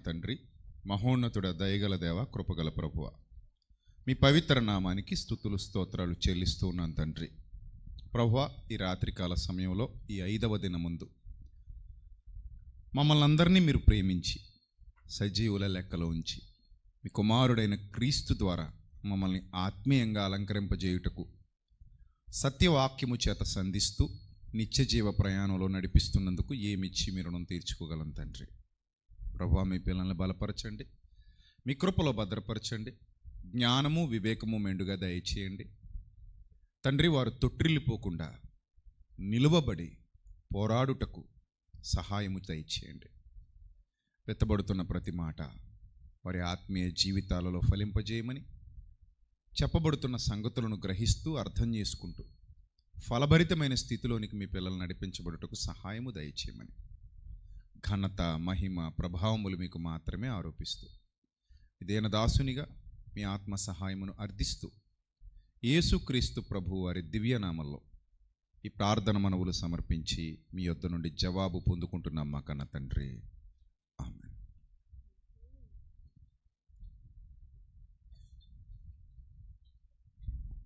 తండ్రి, మహోన్నతుడ, దయగల దేవ, కృపగల ప్రభువ, మీ పవిత్ర నామానికి స్తుతులు స్తోత్రాలు చెల్లిస్తూ ఉన్నాను తండ్రి. ప్రభువ, ఈ రాత్రికాల సమయంలో ఈ 5వ దినముందు మమ్మల్ని అందరినీ మీరు ప్రేమించి సజీవుల లెక్కలో ఉంచి మీ కుమారుడైన క్రీస్తు ద్వారా మమ్మల్ని ఆత్మీయంగా అలంకరింపజేయుటకు సత్యవాక్యము చేత సంధిస్తూ నిత్య జీవ ప్రయాణంలో నడిపిస్తున్నందుకు ఏమిచ్చి మీ రుణం తీర్చుకోగలం తండ్రి. ప్రభువా, మీ పిల్లల్ని బలపరచండి, మీ కృపలో భద్రపరచండి, జ్ఞానము వివేకము మెండుగా దయచేయండి తండ్రి. వారు తొట్టిల్లిపోకుండా నిలువబడి పోరాడుటకు సహాయము దయచేయండి. వెత్తబడుతున్న ప్రతి మాట వారి ఆత్మీయ జీవితాలలో ఫలింపజేయమని, చెప్పబడుతున్న సంగతులను గ్రహిస్తూ అర్థం చేసుకుంటూ ఫలభరితమైన స్థితిలోనికి మీ పిల్లలు నడిపించబడుటకు సహాయము దయచేయమని, ఘనత మహిమ ప్రభావములు మీకు మాత్రమే ఆరోపిస్తూ ఇదేన దాసునిగా మీ ఆత్మ సహాయమును అర్థిస్తూ యేసుక్రీస్తు ప్రభు వారి దివ్యనామంలో ఈ ప్రార్థన మనవులు సమర్పించి మీ యొద్ద నుండి జవాబు పొందుకుంటున్నాం మా కన్న తండ్రి. ఆమేన్.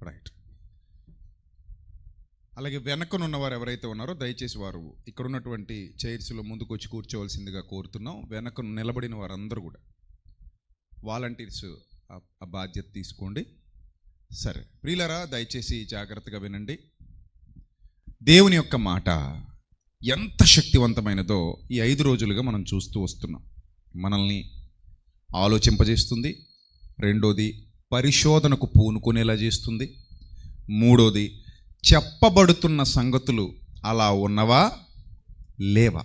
రైట్. అలాగే వెనకనున్నవారు ఎవరైతే ఉన్నారో దయచేసి వారు ఇక్కడ ఉన్నటువంటి చైర్స్లో ముందుకు వచ్చి కూర్చోవలసిందిగా కోరుతున్నాం. వెనక నిలబడిన వారందరూ కూడా వాలంటీర్స్ ఆ బాధ్యత తీసుకోండి. సరే ప్రియులారా, దయచేసి జాగ్రత్తగా వినండి. దేవుని యొక్క మాట ఎంత శక్తివంతమైనదో ఈ 5 రోజులుగా మనం చూస్తూ వస్తున్నాం. మనల్ని ఆలోచింపజేస్తుంది. రెండోది, పరిశోధనకు పూనుకునేలా చేస్తుంది. మూడోది, చెప్పబడుతున్న సంగతులు అలా ఉన్నవా లేవా.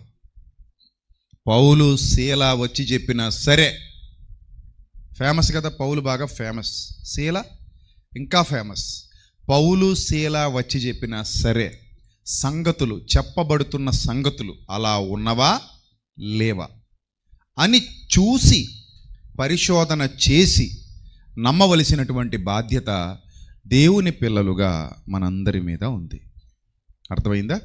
పౌలు శీల వచ్చి చెప్పినా సరే, ఫేమస్ కదా, పౌలు బాగా ఫేమస్, శీల ఇంకా ఫేమస్. పౌలు శీల వచ్చి చెప్పినా సరే, సంగతులు, చెప్పబడుతున్న సంగతులు అలా ఉన్నవా లేవా అని చూసి పరిశోధన చేసి నమ్మవలసినటువంటి బాధ్యత దేవుని పిల్లలుగా మనందరి మీద ఉంది. అర్థమైందా?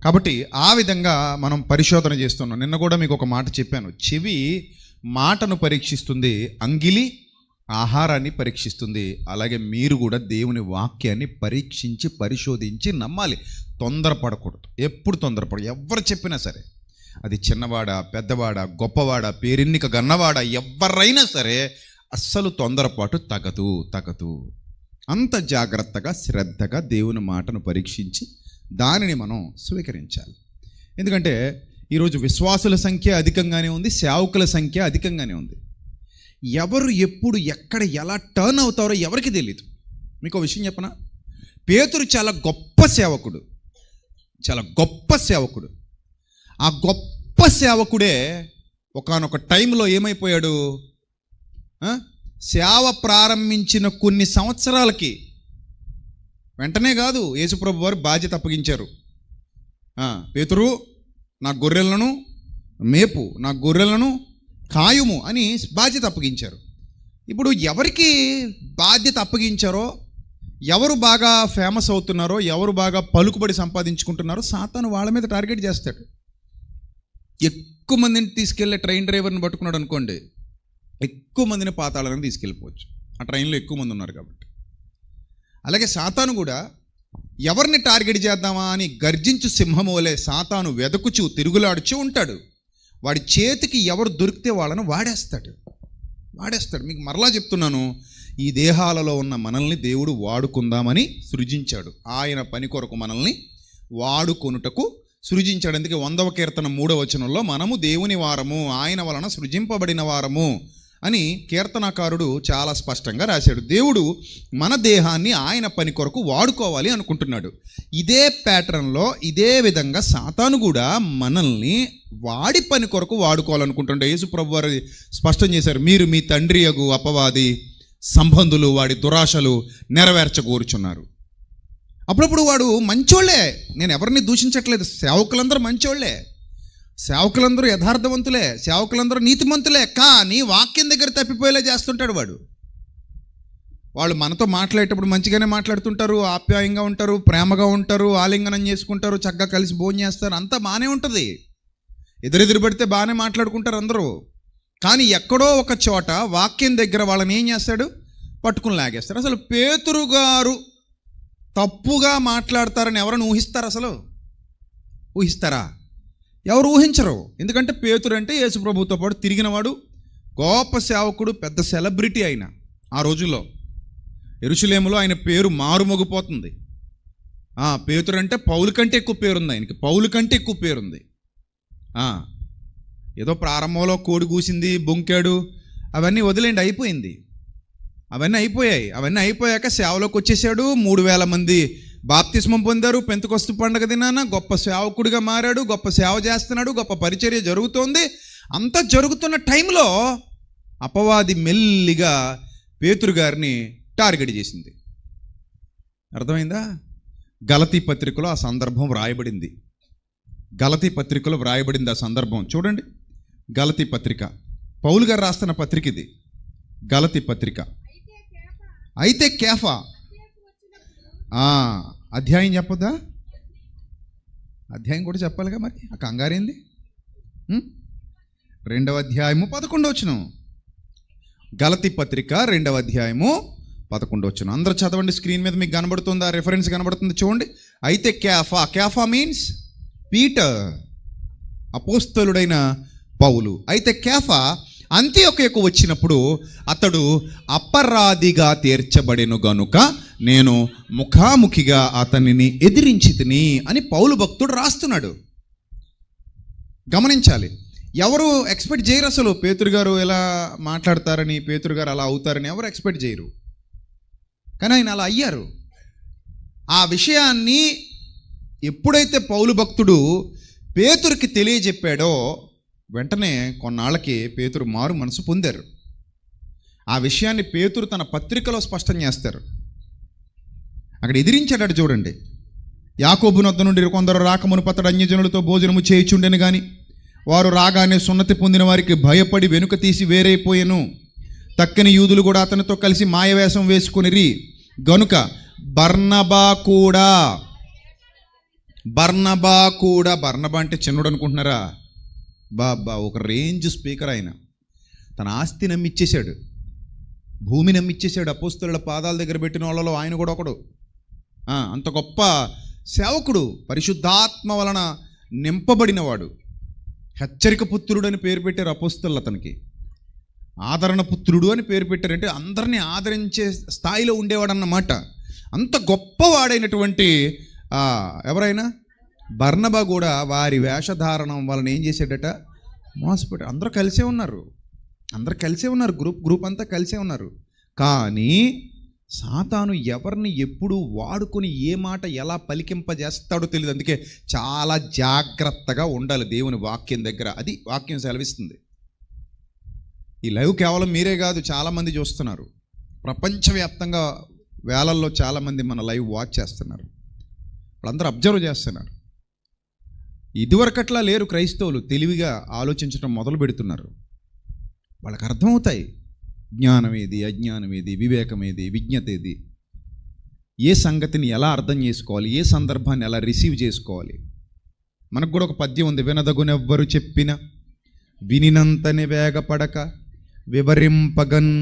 కాబట్టి ఆ విధంగా మనం పరిశోధన చేస్తున్నాం. నిన్న కూడా మీకు ఒక మాట చెప్పాను. చెవి మాటను పరీక్షిస్తుంది, అంగిలి ఆహారాన్ని పరీక్షిస్తుంది. అలాగే మీరు కూడా దేవుని వాక్యాన్ని పరీక్షించి పరిశోధించి నమ్మాలి. తొందరపడకూడదు. ఎప్పుడు తొందరపడదు. ఎవరు చెప్పినా సరే, అది చిన్నవాడా పెద్దవాడా గొప్పవాడా పేరెన్నిక గన్నవాడా ఎవరైనా సరే, అస్సలు తొందరపాటు తగదు. అంత జాగ్రత్తగా శ్రద్ధగా దేవుని మాటను పరీక్షించి దానిని మనం స్వీకరించాలి. ఎందుకంటే ఈరోజు విశ్వాసుల సంఖ్య అధికంగానే ఉంది, సేవకుల సంఖ్య అధికంగానే ఉంది. ఎవరు ఎప్పుడు ఎక్కడ ఎలా టర్న్ అవుతారో ఎవరికి తెలియదు. మీకు ఒక విషయం చెప్పనా? పేతురు చాలా గొప్ప సేవకుడు. ఆ గొప్ప సేవకుడే ఒకానొక టైంలో ఏమైపోయాడు? సేవ ప్రారంభించిన కొన్ని సంవత్సరాలకి, వెంటనే కాదు, యేసుప్రభు వారు బాధ్యత అప్పగించారు. పేతురు, నా గొర్రెలను మేపు, నా గొర్రెలను కాయుము అని బాధ్యత అప్పగించారు. ఇప్పుడు ఎవరికి బాధ్యత అప్పగించారో, ఎవరు బాగా ఫేమస్ అవుతున్నారో, ఎవరు బాగా పలుకుబడి సంపాదించుకుంటున్నారో, సాతాను వాళ్ళ మీద టార్గెట్ చేస్తాడు. ఎక్కువ మందిని తీసుకెళ్లే ట్రైన్ డ్రైవర్ని పట్టుకున్నాడు అనుకోండి, ఎక్కువ మందిని పాతాళానికి తీసుకెళ్ళిపోవచ్చు. ఆ ట్రైన్లో ఎక్కువ మంది ఉన్నారు కాబట్టి. అలాగే సాతాను కూడా ఎవరిని టార్గెట్ చేద్దామా అని గర్జించు సింహమోలే సాతాను వెదకుచూ తిరుగులాడుచూ ఉంటాడు. వాడి చేతికి ఎవరు దొరికితే వాళ్ళను వాడేస్తాడు. మీకు మరలా చెప్తున్నాను, ఈ దేహాలలో ఉన్న మనల్ని దేవుడు వాడుకుందామని సృజించాడు. ఆయన పని కొరకు మనల్ని వాడుకొనుటకు సృజించాడు. అందుకే 100వ కీర్తన 3వ వచనంలో మనము దేవుని వారము, ఆయన వలన సృజింపబడిన వారము అని కీర్తనాకారుడు చాలా స్పష్టంగా రాశాడు. దేవుడు మన దేహాన్ని ఆయన పని కొరకు వాడుకోవాలి అనుకుంటున్నాడు. ఇదే ప్యాటర్న్లో, ఇదే విధంగా సాతాను కూడా మనల్ని వాడి పని కొరకు వాడుకోవాలనుకుంటుండే. యేసు ప్రభు వారు స్పష్టం చేశారు, మీరు మీ తండ్రి యగు అపవాది సంబంధులు వాడి దురాశలు నెరవేర్చగోరుచున్నారు. అప్పుడప్పుడు వాడు మంచోళ్లే, నేను ఎవరిని దూషించట్లేదు, సేవకులందరూ మంచోళ్లే, సేవకులందరూ యథార్థవంతులే, సేవకులందరూ నీతిమంతులే. కానీ వాక్యం దగ్గర తప్పిపోయేలా చేస్తుంటాడు వాడు. వాళ్ళు మనతో మాట్లాడేటప్పుడు మంచిగానే మాట్లాడుతుంటారు, ఆప్యాయంగా ఉంటారు, ప్రేమగా ఉంటారు, ఆలింగనం చేసుకుంటారు, చక్కగా కలిసి భోజనం చేస్తారు, అంతా బాగానే ఉంటుంది. ఎదురెదురు పడితే బాగానే మాట్లాడుకుంటారు అందరూ. కానీ ఎక్కడో ఒక చోట వాక్యం దగ్గర వాళ్ళని ఏం చేస్తాడు? పట్టుకుని లాగేస్తాడు. అసలు పేతురు గారు తప్పుగా మాట్లాడతారని ఎవరైనా ఊహిస్తారు? అసలు ఊహిస్తారా? ఎవరు ఊహించరు. ఎందుకంటే పేతురు అంటే యేసుప్రభుతో పాటు తిరిగినవాడు, గొప్ప సేవకుడు, పెద్ద సెలబ్రిటీ అయిన ఆ రోజుల్లో యెరూషలేములో ఆయన పేరు మారుమోగిపోతుంది. పేతురు అంటే పౌలు కంటే ఎక్కువ పేరుంది ఆయనకి, పౌలు కంటే ఎక్కువ పేరుంది. ఏదో ప్రారంభంలో కోడి కూసింది, బొంకాడు, అవన్నీ వదిలేండి, అయిపోయింది. అవన్నీ అయిపోయాయి. అవన్నీ అయిపోయాక సేవలోకి వచ్చేసాడు. 3000 మంది బాప్తిస్మం పొందారు. పెంతెకొస్తు పండగ దినాన గొప్ప సేవకుడిగా మారాడు, గొప్ప సేవ చేస్తున్నాడు, గొప్ప పరిచర్య జరుగుతోంది. అంతా జరుగుతున్న టైంలో అపవాది మెల్లిగా పేతురు గారిని టార్గెట్ చేసింది. అర్థమైందా? గలతీ పత్రికలో ఆ సందర్భం వ్రాయబడింది. గలతీ పత్రికలో వ్రాయబడింది ఆ సందర్భం. చూడండి, గలతీ పత్రిక, పౌలు గారు రాస్తున్న పత్రిక ఇది, గలతీ పత్రిక. అయితే కేఫా, అధ్యాయం చెప్పొద్దా? అధ్యాయం కూడా చెప్పాలిగా, మరి ఆ కంగారేంది? 2వ అధ్యాయము 11వ వచనం. గలతీ పత్రిక 2వ అధ్యాయము 11వ వచనం. అందరూ చదవండి. స్క్రీన్ మీద మీకు కనబడుతుందా? రెఫరెన్స్ కనబడుతుంది చూడండి. అయితే కేఫా, కేఫా మీన్స్ పీటర్, అపోస్తలుడైన పౌలు. అయితే కేఫా అంతియొక్కకు వచ్చినప్పుడు అతడు అపరాధిగా తీర్చబడెను గనుక నేను ముఖాముఖిగా అతనిని ఎదిరించి తిని అని పౌలు భక్తుడు రాస్తున్నాడు. గమనించాలి. ఎవరు ఎక్స్పెక్ట్ చేయరు అసలు పేతురు గారు ఎలా మాట్లాడతారని, పేతురు గారు అలా అవుతారని ఎవరు ఎక్స్పెక్ట్ చేయరు. కానీ ఆయన అలా అయ్యారు. ఆ విషయాన్ని ఎప్పుడైతే పౌలు భక్తుడు పేతురుకి తెలియజెప్పాడో వెంటనే కొన్నాళ్ళకి పేతురు మారు మనసు పొందారు. ఆ విషయాన్ని పేతురు తన పత్రికలో స్పష్టం చేస్తారు. అక్కడ ఎదిరించాడు చూడండి. యాకోబు నొద్ద నుండి కొందరు రాకమునుపతడు అన్యజనులతో భోజనము చేయుచుండెను గాని వారు రాగానే సున్నతి పొందిన వారికి భయపడి వెనుక తీసి వేరైపోయెను. తక్కిన యూదులు కూడా అతనితో కలిసి మాయవేషం వేసుకునిరి గనుక బర్నబా అంటే చిన్నుడు అనుకుంటున్నారా? బాబా ఒక రేంజ్ స్పీకర్. ఆయన తన ఆస్తి నమ్మిచ్చేశాడు, భూమి నమ్మిచ్చేశాడు. అపోస్తలుల పాదాల దగ్గర పెట్టిన వాళ్ళలో ఆయన కూడా ఒకడు. అంత గొప్ప సేవకుడు, పరిశుద్ధాత్మ వలన నింపబడినవాడు. హెచ్చరిక పుత్రుడు అని పేరు పెట్టారు అపోస్తలు. అతనికి ఆదరణ పుత్రుడు అని పేరు పెట్టారు. అంటే అందరినీ ఆదరించే స్థాయిలో ఉండేవాడు అన్నమాట. అంత గొప్పవాడైనటువంటి ఎవరైనా బర్నబా కూడా వారి వేషధారణం వాళ్ళని ఏం చేశాడట? మోసపెట్టాడు. అందరూ కలిసే ఉన్నారు, గ్రూప్ అంతా కలిసే ఉన్నారు. కానీ సాతాను ఎవరిని ఎప్పుడు వాడుకొని ఏ మాట ఎలా పలికింపజేస్తాడో తెలియదు. అందుకే చాలా జాగ్రత్తగా ఉండాలి దేవుని వాక్యం దగ్గర. అది వాక్యం సెలవిస్తుంది. ఈ లైవ్ కేవలం మీరే కాదు, చాలామంది చూస్తున్నారు. ప్రపంచవ్యాప్తంగా వేలల్లో చాలామంది మన లైవ్ వాచ్ చేస్తున్నారు. వాళ్ళందరూ అబ్జర్వ్ చేస్తున్నారు. ఇదివరకట్లా లేరు క్రైస్తవులు. తెలివిగా ఆలోచించడం మొదలు పెడుతున్నారు. వాళ్ళకి అర్థమవుతాయి జ్ఞానం ఏది, అజ్ఞానం ఏది, వివేకం ఏది, విజ్ఞత ఏది, ఏ సంగతిని ఎలా అర్థం చేసుకోవాలి, ఏ సందర్భాన్ని ఎలా రిసీవ్ చేసుకోవాలి. మనకు కూడా ఒక పద్యం ఉంది. వినదగునెవ్వరు చెప్పిన వినినంతనే వేగపడక వివరింపగన్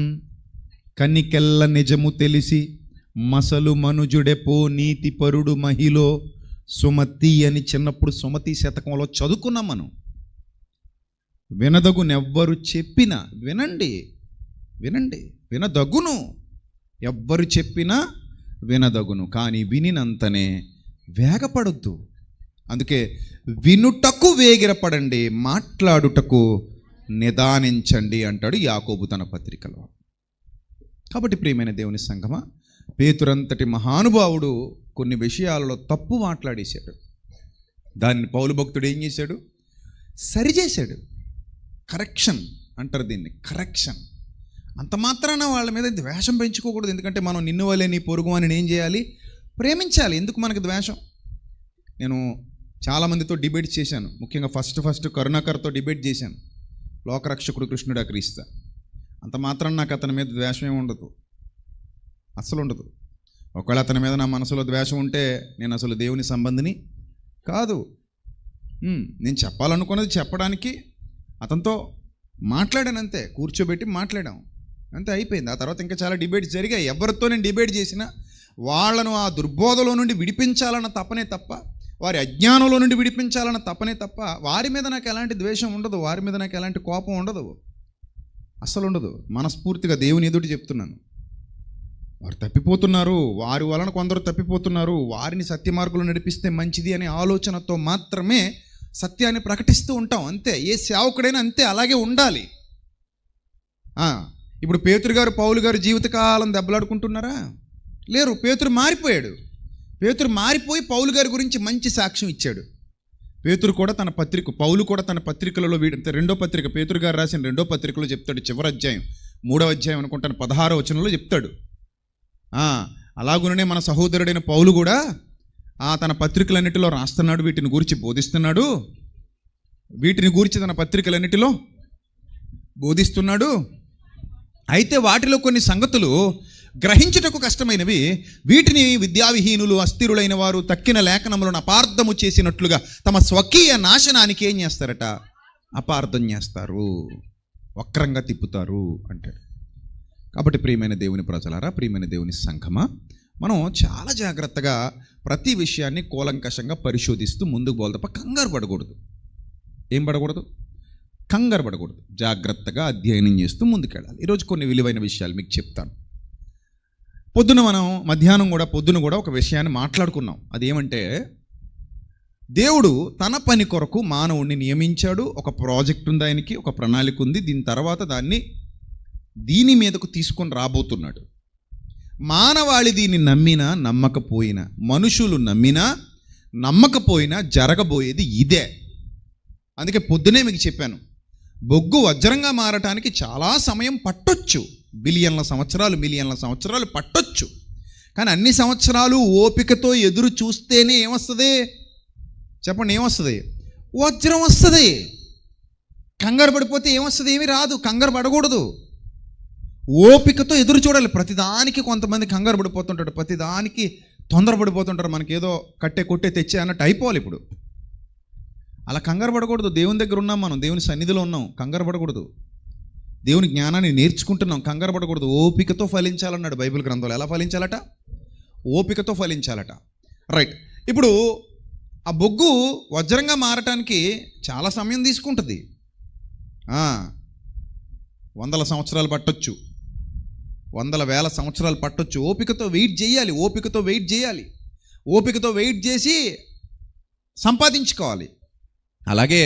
కనికెల్ల నిజము తెలిసి మసలు మనుజుడెపో నీతి పరుడు మహిలో సుమతి అని చిన్నప్పుడు సుమతి శతకంలో చదువుకున్నాం మనం. వినదగునెవ్వరు చెప్పిన, వినండి, వినదగును. ఎవ్వరు చెప్పినా వినదగును, కానీ వినినంతనే వేగపడొద్దు. అందుకే వినుటకు వేగిరపడండి, మాట్లాడుటకు నిదానించండి అంటాడు యాకోబు తన పత్రికలో. కాబట్టి ప్రియమైన దేవుని సంగమా, పేతురంతటి మహానుభావుడు కొన్ని విషయాలలో తప్పు మాట్లాడేశాడు. దాన్ని పౌలు భక్తుడు ఏం చేశాడు? సరిచేశాడు. కరెక్షన్ అంటారు దీన్ని, కరెక్షన్. అంత మాత్రాన వాళ్ళ మీద ద్వేషం పెంచుకోకూడదు. ఎందుకంటే మనం నిన్ను వలే నీ పొరుగు అని ఏం చేయాలి? ప్రేమించాలి. ఎందుకు మనకు ద్వేషం? నేను చాలామందితో డిబేట్ చేశాను. ముఖ్యంగా ఫస్ట్ కరుణాకర్తో డిబేట్ చేశాను. లోకరక్షకుడు కృష్ణుడా క్రీస్తు. అంత మాత్రం నాకు అతని మీద ద్వేషం ఏమి ఉండదు, అసలు ఉండదు. ఒకవేళ అతని మీద నా మనసులో ద్వేషం ఉంటే నేను అసలు దేవుని సంబంధిని కాదు. నేను చెప్పాలనుకున్నది చెప్పడానికి అతనితో మాట్లాడాను అంతే, కూర్చోబెట్టి మాట్లాడాం అంతే, అయిపోయింది. ఆ తర్వాత ఇంకా చాలా డిబేట్స్ జరిగాయి. ఎవరితో నేను డిబేట్ చేసినా వాళ్ళను ఆ దుర్బోధలో నుండి విడిపించాలన్న తపనే తప్ప, వారి అజ్ఞానంలో నుండి విడిపించాలన్న తపనే తప్ప, వారి మీద నాకు ఎలాంటి ద్వేషం ఉండదు, వారి మీద నాకు ఎలాంటి కోపం ఉండదు, అస్సలు ఉండదు. మనస్ఫూర్తిగా దేవుని ఎదుటి చెప్తున్నాను. వారు తప్పిపోతున్నారు, వారి వలన కొందరు తప్పిపోతున్నారు, వారిని సత్య మార్గంలో నడిపిస్తే మంచిది అనే ఆలోచనతో మాత్రమే సత్యాన్ని ప్రకటిస్తూ ఉంటాం అంతే. ఏ సేవకుడైనా అంతే, అలాగే ఉండాలి. ఇప్పుడు పేతురు గారు పౌలు గారు జీవితకాలం దెబ్బలాడుకుంటున్నారా? లేరు. పేతురు మారిపోయాడు. పేతురు మారిపోయి పౌలు గారి గురించి మంచి సాక్ష్యం ఇచ్చాడు. పేతురు కూడా తన పత్రిక, పౌలు కూడా తన పత్రికలలో రెండో పత్రిక, పేతురు గారు రాసిన రెండో పత్రికలో చెప్తాడు, చివరి అధ్యాయం 3వ అధ్యాయం అనుకుంటాను 16వ వచనంలో చెప్తాడు. అలాగునే మన సహోదరుడైన పౌలు కూడా తన పత్రికలన్నిటిలో రాస్తున్నాడు, వీటిని గురించి బోధిస్తున్నాడు, వీటిని గురించి తన పత్రికలన్నిటిలో బోధిస్తున్నాడు. అయితే వాటిలో కొన్ని సంగతులు గ్రహించుటకు కష్టమైనవి, వీటిని విద్యావిహీనులు, అస్థిరులైన వారు తక్కిన లేఖనములను అపార్థము చేసినట్లుగా తమ స్వకీయ నాశనానికి ఏం చేస్తారట? అపార్థం చేస్తారు, వక్రంగా తిప్పుతారు అంటాడు. కాబట్టి ప్రియమైన దేవుని ప్రజలారా, ప్రియమైన దేవుని సంఘమా, మనం చాలా జాగ్రత్తగా ప్రతి విషయాన్ని కూలంకషంగా పరిశోధిస్తూ ముందుకు పోవాలి తప్ప కంగారు పడకూడదు. ఏం పడకూడదు? కంగారు పడకూడదు. జాగ్రత్తగా అధ్యయనం చేస్తూ ముందుకెళ్ళాలి. ఈరోజు కొన్ని విలువైన విషయాలు మీకు చెప్తాను. మధ్యాహ్నం పొద్దున కూడా ఒక విషయాన్ని మాట్లాడుకున్నాం. అదేమంటే, దేవుడు తన పని కొరకు మానవుడిని నియమించాడు. ఒక ప్రాజెక్ట్ ఉంది, ఆయనకి ఒక ప్రణాళిక ఉంది. దీని తర్వాత దీని మీదకు తీసుకొని రాబోతున్నాడు. మానవాళి దీన్ని నమ్మినా నమ్మకపోయినా, మనుషులు నమ్మినా నమ్మకపోయినా జరగబోయేది ఇదే. అందుకే పొద్దునే మీకు చెప్పాను, బొగ్గు వజ్రంగా మారటానికి చాలా సమయం పట్టొచ్చు, మిలియన్ల సంవత్సరాలు పట్టొచ్చు. కానీ అన్ని సంవత్సరాలు ఓపికతో ఎదురు చూస్తేనే ఏమొస్తుంది చెప్పండి? ఏమొస్తుంది? వజ్రం వస్తుంది. కంగారు పడిపోతే ఏమొస్తుంది? ఏమీ రాదు. కంగారు పడకూడదు, ఓపికతో ఎదురు చూడాలి. ప్రతిదానికి కొంతమంది కంగారు పడిపోతుంటాడు, ప్రతిదానికి తొందరపడిపోతుంటారు. మనకేదో కొట్టే తెచ్చే అన్నట్టు అయిపోవాలి. ఇప్పుడు అలా కంగారు పడకూడదు. దేవుని దగ్గర ఉన్నాం, మనం దేవుని సన్నిధిలో ఉన్నాం, కంగారు పడకూడదు. దేవుని జ్ఞానాన్ని నేర్చుకుంటున్నాం, కంగారు పడకూడదు. ఓపికతో ఫలించాలన్నాడు బైబిల్ గ్రంథంలో. ఎలా ఫలించాలట? ఓపికతో ఫలించాలట. రైట్. ఇప్పుడు ఆ బొగ్గు వజ్రంగా మారటానికి చాలా సమయం తీసుకుంటుంది. 100 సంవత్సరాలు పట్టొచ్చు, 100,000 సంవత్సరాలు పట్టొచ్చు. ఓపికతో వెయిట్ చేయాలి, ఓపికతో వెయిట్ చేసి సంపాదించుకోవాలి. అలాగే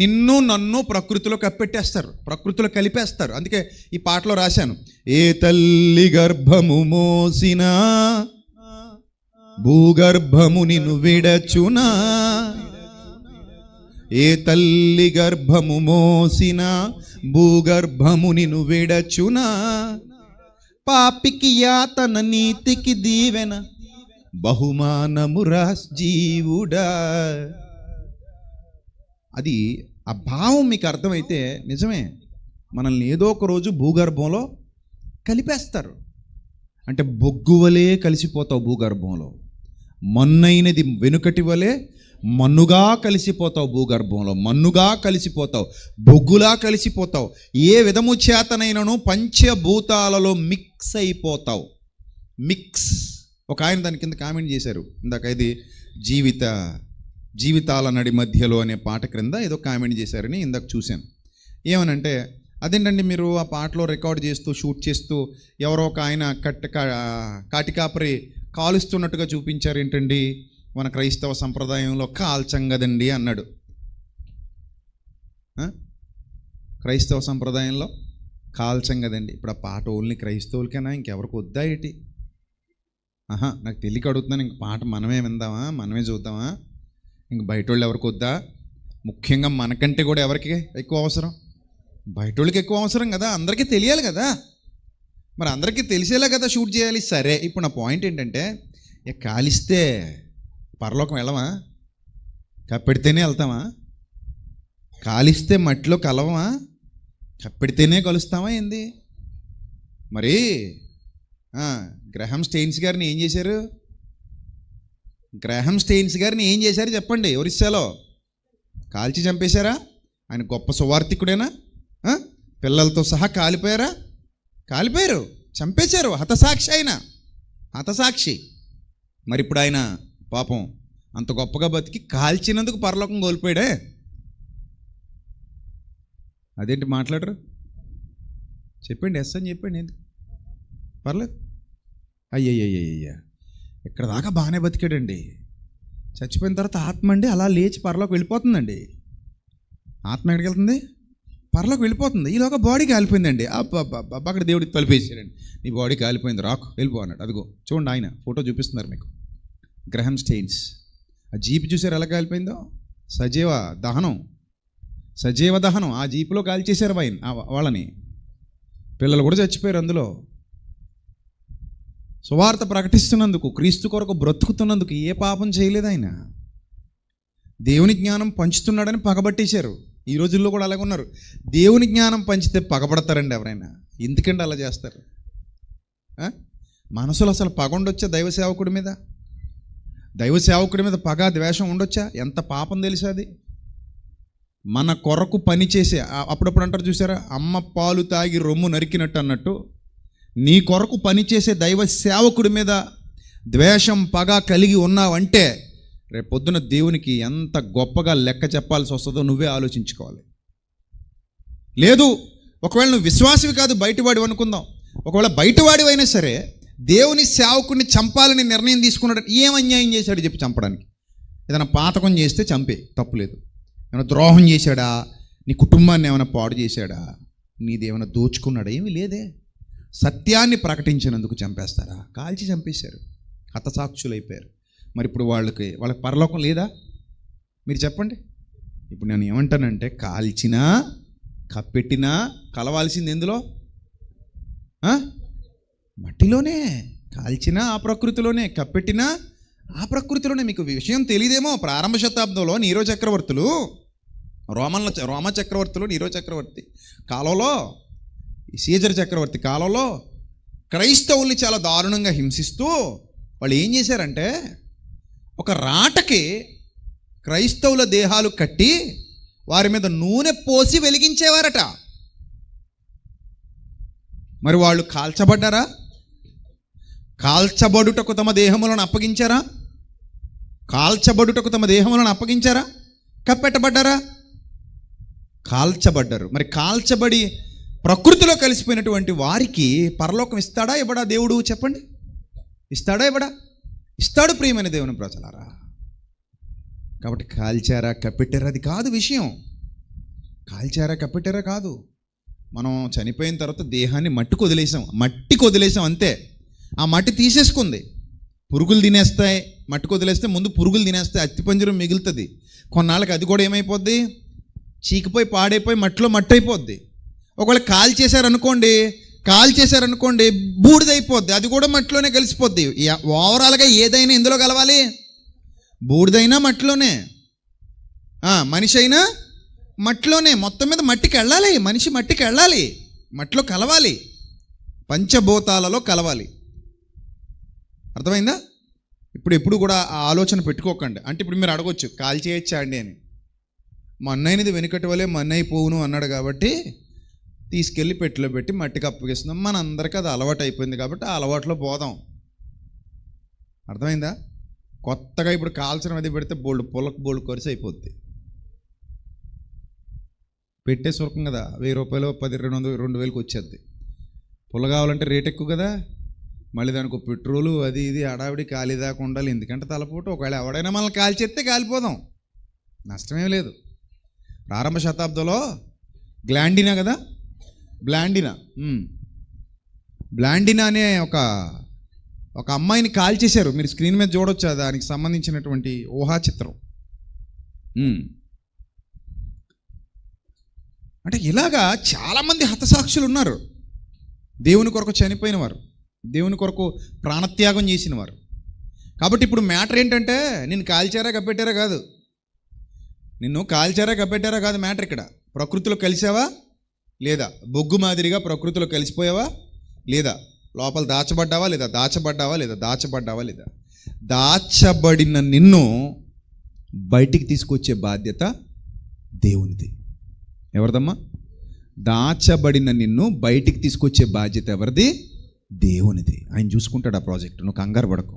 నిన్ను నన్ను ప్రకృతిలో కప్పెట్టేస్తారు, ప్రకృతిలో కలిపేస్తారు. అందుకే ఈ పాటలో రాశాను, ఏ తల్లి గర్భము మోసినా భూగర్భము నిన్ను విడచునా, ఏ తల్లి గర్భము మోసినా భూగర్భము నిన్ను విడచునా, పాపికి యాతన నీతికి దీవెన బహుమానము రాస్ జీవుడా. అది ఆ భావం మీకు అర్థమైతే నిజమే, మనల్ని ఏదో ఒక రోజు భూగర్భంలో కలిపేస్తారు. అంటే బొగ్గు వలే కలిసిపోతావు భూగర్భంలో, మన్నైనది వెనుకటి వలె మన్నుగా కలిసిపోతావు భూగర్భంలో, మన్నుగా కలిసిపోతావు, బొగ్గులా కలిసిపోతావు. ఏ విధము చేతనైనను పంచభూతాలలో మిక్స్ అయిపోతావు. మిక్స్. ఒక ఆయన దాని కింద కామెంట్ చేశారు ఇందాక, ఇది జీవితాల నడి మధ్యలో అనే పాట క్రింద ఏదో కామెంట్ చేశారని ఇందాక చూశాను. ఏమనంటే, అదేంటండి మీరు ఆ పాటలో రికార్డ్ చేస్తూ షూట్ చేస్తూ ఎవరో ఒక ఆయన కాటికాపరి కాలుస్తున్నట్టుగా చూపించారు ఏంటండి, మన క్రైస్తవ సంప్రదాయంలో కాల్చం కదండి అన్నాడు. క్రైస్తవ సంప్రదాయంలో కాల్చం కదండి. ఇప్పుడు ఆ పాట ఓన్లీ క్రైస్తవులకైనా, ఇంకెవరికి వద్దా ఏంటి? నాకు తెలియక అడుగుతున్నాను. ఇంక పాట మనమే విందామా, మనమే చూద్దామా? ఇంక బయట వాళ్ళు ఎవరికి వద్దా? ముఖ్యంగా మనకంటే కూడా ఎవరికి ఎక్కువ అవసరం? బయట వాళ్ళకి ఎక్కువ అవసరం కదా, అందరికీ తెలియాలి కదా. మరి అందరికీ తెలిసేలా కదా షూట్ చేయాలి. సరే, ఇప్పుడు నా పాయింట్ ఏంటంటే, కాలిస్తే పరలోకం వెళ్ళమా? కప్పెడితేనే వెళ్తామా? కాలిస్తే మట్టిలో కలవమా? కప్పెడితేనే కలుస్తామా ఏంది? మరి గ్రహం స్టెయిన్స్ గారిని ఏం చేశారు? చెప్పండి. ఒరిస్సాలో కాల్చి చంపేశారా? ఆయన గొప్ప సువార్థికుడేనా? పిల్లలతో సహా కాలిపోయారు, చంపేశారు. హతసాక్షి. మరి ఇప్పుడు ఆయన పాపం అంత గొప్పగా బతికి కాల్చినందుకు పరలోకం కోల్పోయాడే. అదేంటి మాట్లాడరు? చెప్పండి, ఎస్ అని చెప్పండి. ఎందుకు పర్లేదు. అయ్యయ్యయ్యయ్యా, ఇక్కడ దాకా బాగానే బతికాడండి. చచ్చిపోయిన తర్వాత ఆత్మ అండి అలా లేచి పరలోకి వెళ్ళిపోతుందండి. ఆత్మ ఎక్కడికి వెళ్తుంది? పరలోకి వెళ్ళిపోతుంది. ఈలోగా బాడీ కాలిపోయిందండి. అక్కడ దేవుడికి తలిపేసాడండి, నీ బాడీ కాలిపోయింది, రాకు వెళ్ళిపో అన్నాడు. అదిగో చూడండి, ఆయన ఫోటో చూపిస్తున్నారు మీకు, గ్రహం స్టెయిన్స్. ఆ జీప్ చూసారు ఎలా కాలిపోయిందో? సజీవ దహనం. ఆ జీపులో కాల్చేశారు వాళ్ళని. పిల్లలు కూడా చచ్చిపోయారు అందులో. సువార్త ప్రకటిస్తున్నందుకు, క్రీస్తు కొరకు బ్రతుకుతున్నందుకు ఏ పాపం చేయలేదు ఆయన. దేవుని జ్ఞానం పంచుతున్నాడని పగబట్టేశారు. ఈ రోజుల్లో కూడా అలాగే ఉన్నారు. దేవుని జ్ఞానం పంచితే పగబడతారండి ఎవరైనా. ఎందుకంటే అలా చేస్తారు? మనసులో అసలు పగ ఉండొచ్చా? దైవ సేవకుడి మీద పగ ద్వేషం ఉండొచ్చా? ఎంత పాపం తెలుసా అది? మన కొరకు పని చేసే, అప్పుడప్పుడు అంటారు చూసారా, అమ్మ పాలు తాగి రొమ్ము నరికినట్టు అన్నట్టు, నీ కొరకు పనిచేసే దైవ సేవకుడి మీద ద్వేషం పగ కలిగి ఉన్నావంటే రేపు పొద్దున దేవునికి ఎంత గొప్పగా లెక్క చెప్పాల్సి వస్తుందో నువ్వే ఆలోచించుకోవాలి. లేదు, ఒకవేళ నువ్వు విశ్వాసవి కాదు, బయటవాడివి అనుకుందాం. ఒకవేళ బయటవాడివి అయినా సరే దేవుని సేవకుడిని చంపాలని నిర్ణయం తీసుకున్నాడు. ఏం అన్యాయం చేశాడు చెప్పి చంపడానికి? ఏదైనా పాతకం చేస్తే చంపే, తప్పులేదు. ఏమైనా ద్రోహం చేశాడా? నీ కుటుంబాన్ని ఏమైనా పాడు చేశాడా? నీదేమైనా దోచుకున్నాడా? ఏమీ లేదే. సత్యాన్ని ప్రకటించినందుకు చంపేస్తారా? కాల్చి చంపేశారు, హతసాక్షులైపోయారు. మరి ఇప్పుడు వాళ్ళకి పరలోకం లేదా? మీరు చెప్పండి. ఇప్పుడు నేను ఏమంటానంటే, కాల్చినా కప్పెట్టినా కలవాల్సింది ఎందులో? మట్టిలోనే. కాల్చినా ఆ ప్రకృతిలోనే, కప్పెట్టినా ఆ ప్రకృతిలోనే. మీకు విషయం తెలియదేమో, ప్రారంభ శతాబ్దంలో నీరో చక్రవర్తులు, రోమ చక్రవర్తులు, నీరో చక్రవర్తి కాలంలో, సీజర్ చక్రవర్తి కాలంలో క్రైస్తవుల్ని చాలా దారుణంగా హింసిస్తూ వాళ్ళు ఏం చేశారంటే, ఒక రాటకి క్రైస్తవుల దేహాలు కట్టి వారి మీద నూనె పోసి వెలిగించేవారట. మరి వాళ్ళు కాల్చబడ్డారా? కాల్చబడుటకు తమ దేహములను అప్పగించారా? కప్పెట్టబడ్డారా? కాల్చబడ్డారు. మరి కాల్చబడి ప్రకృతిలో కలిసిపోయినటువంటి వారికి పరలోకం ఇస్తాడా ఇవ్వడా దేవుడు? చెప్పండి, ఇస్తాడా ఇవ్వడా? ఇస్తాడు ప్రియమైన దేవుని ప్రజలారా. కాబట్టి కాల్చారా కప్పెట్టారా అది కాదు విషయం. కాల్చారా కప్పెట్టారా కాదు. మనం చనిపోయిన తర్వాత దేహాన్ని మట్టికి వదిలేసాం అంతే. ఆ మట్టి తీసేసుకుంది, పురుగులు తినేస్తాయి. మట్టికి వదిలేస్తే ముందు పురుగులు తినేస్తాయి, అస్థిపంజరం మిగులుతుంది. కొన్నాళ్ళకి అది కూడా ఏమైపోద్ది? చీకిపోయి పాడైపోయి మట్టిలో మట్టి అయిపోద్ది. ఒకవేళ కాల్చేశారనుకోండి బూడిదైపోద్ది, అది కూడా మట్టిలోనే కలిసిపోద్ది. ఓవరాల్గా ఏదైనా ఎందులో కలవాలి? బూడిదైనా మట్టిలోనే, మనిషి అయినా మట్టిలోనే. మొత్తం మీద మట్టికి వెళ్ళాలి, మనిషి మట్టికి వెళ్ళాలి, మట్టిలో కలవాలి, పంచభూతాలలో కలవాలి. అర్థమైందా? ఎప్పుడు కూడా ఆ ఆలోచన పెట్టుకోకండి. అంటే ఇప్పుడు మీరు అడగొచ్చు, కాల్చేయచ్చా అండి అని. మా అన్నయ్యనిది వెనుకటి వలే మా అన్నయ్య పోవును అన్నాడు కాబట్టి తీసుకెళ్ళి పెట్టిలో పెట్టి మట్టికి అప్పగిస్తున్నాం. మన అందరికీ అది అలవాటు అయిపోయింది కాబట్టి ఆ అలవాట్లో పోదాం. అర్థమైందా? కొత్తగా ఇప్పుడు కాల్చడం అది పెడితే బోల్డ్ ఖర్చు అయిపోద్ది. పెట్టే సురకం కదా, 1000 రూపాయలు 10, 200, 2000కి వచ్చేద్ది. పుల్ల కావాలంటే రేట్ ఎక్కువ కదా, మళ్ళీ దానికి పెట్రోలు అది ఇది అడావిడి కాలిదాకా ఉండాలి. ఎందుకంటే తలపోటు. ఒకవేళ ఎవడైనా మనల్ని కాల్చేస్తే కాలిపోదాం, నష్టమేం లేదు. ప్రారంభ శతాబ్దంలో గ్లాండినా కదా, బ్లాండినా అనే ఒక అమ్మాయిని కాల్చేశారు. మీరు స్క్రీన్ మీద చూడొచ్చు, దానికి సంబంధించినటువంటి ఊహా చిత్రం. అంటే ఇలాగా చాలామంది హతసాక్షులు ఉన్నారు, దేవుని కొరకు చనిపోయిన వారు, దేవుని కొరకు ప్రాణత్యాగం చేసిన వారు. కాబట్టి ఇప్పుడు మ్యాటర్ ఏంటంటే, నిన్ను కాల్చారా కప్పెట్టారా కాదు, మ్యాటర్ ఇక్కడ. ప్రకృతిలో కలిసావా లేదా? బొగ్గు మాదిరిగా ప్రకృతిలో కలిసిపోయావా లేదా? లోపల దాచబడ్డావా లేదా? దాచబడిన నిన్ను బయటికి తీసుకొచ్చే బాధ్యత దేవునిది. ఎవరిదమ్మా? దాచబడిన నిన్ను బయటికి తీసుకొచ్చే బాధ్యత ఎవరిది? దేవునిది. ఆయన చూసుకుంటాడు ఆ ప్రాజెక్ట్. నువ్వు కంగారు పడకు,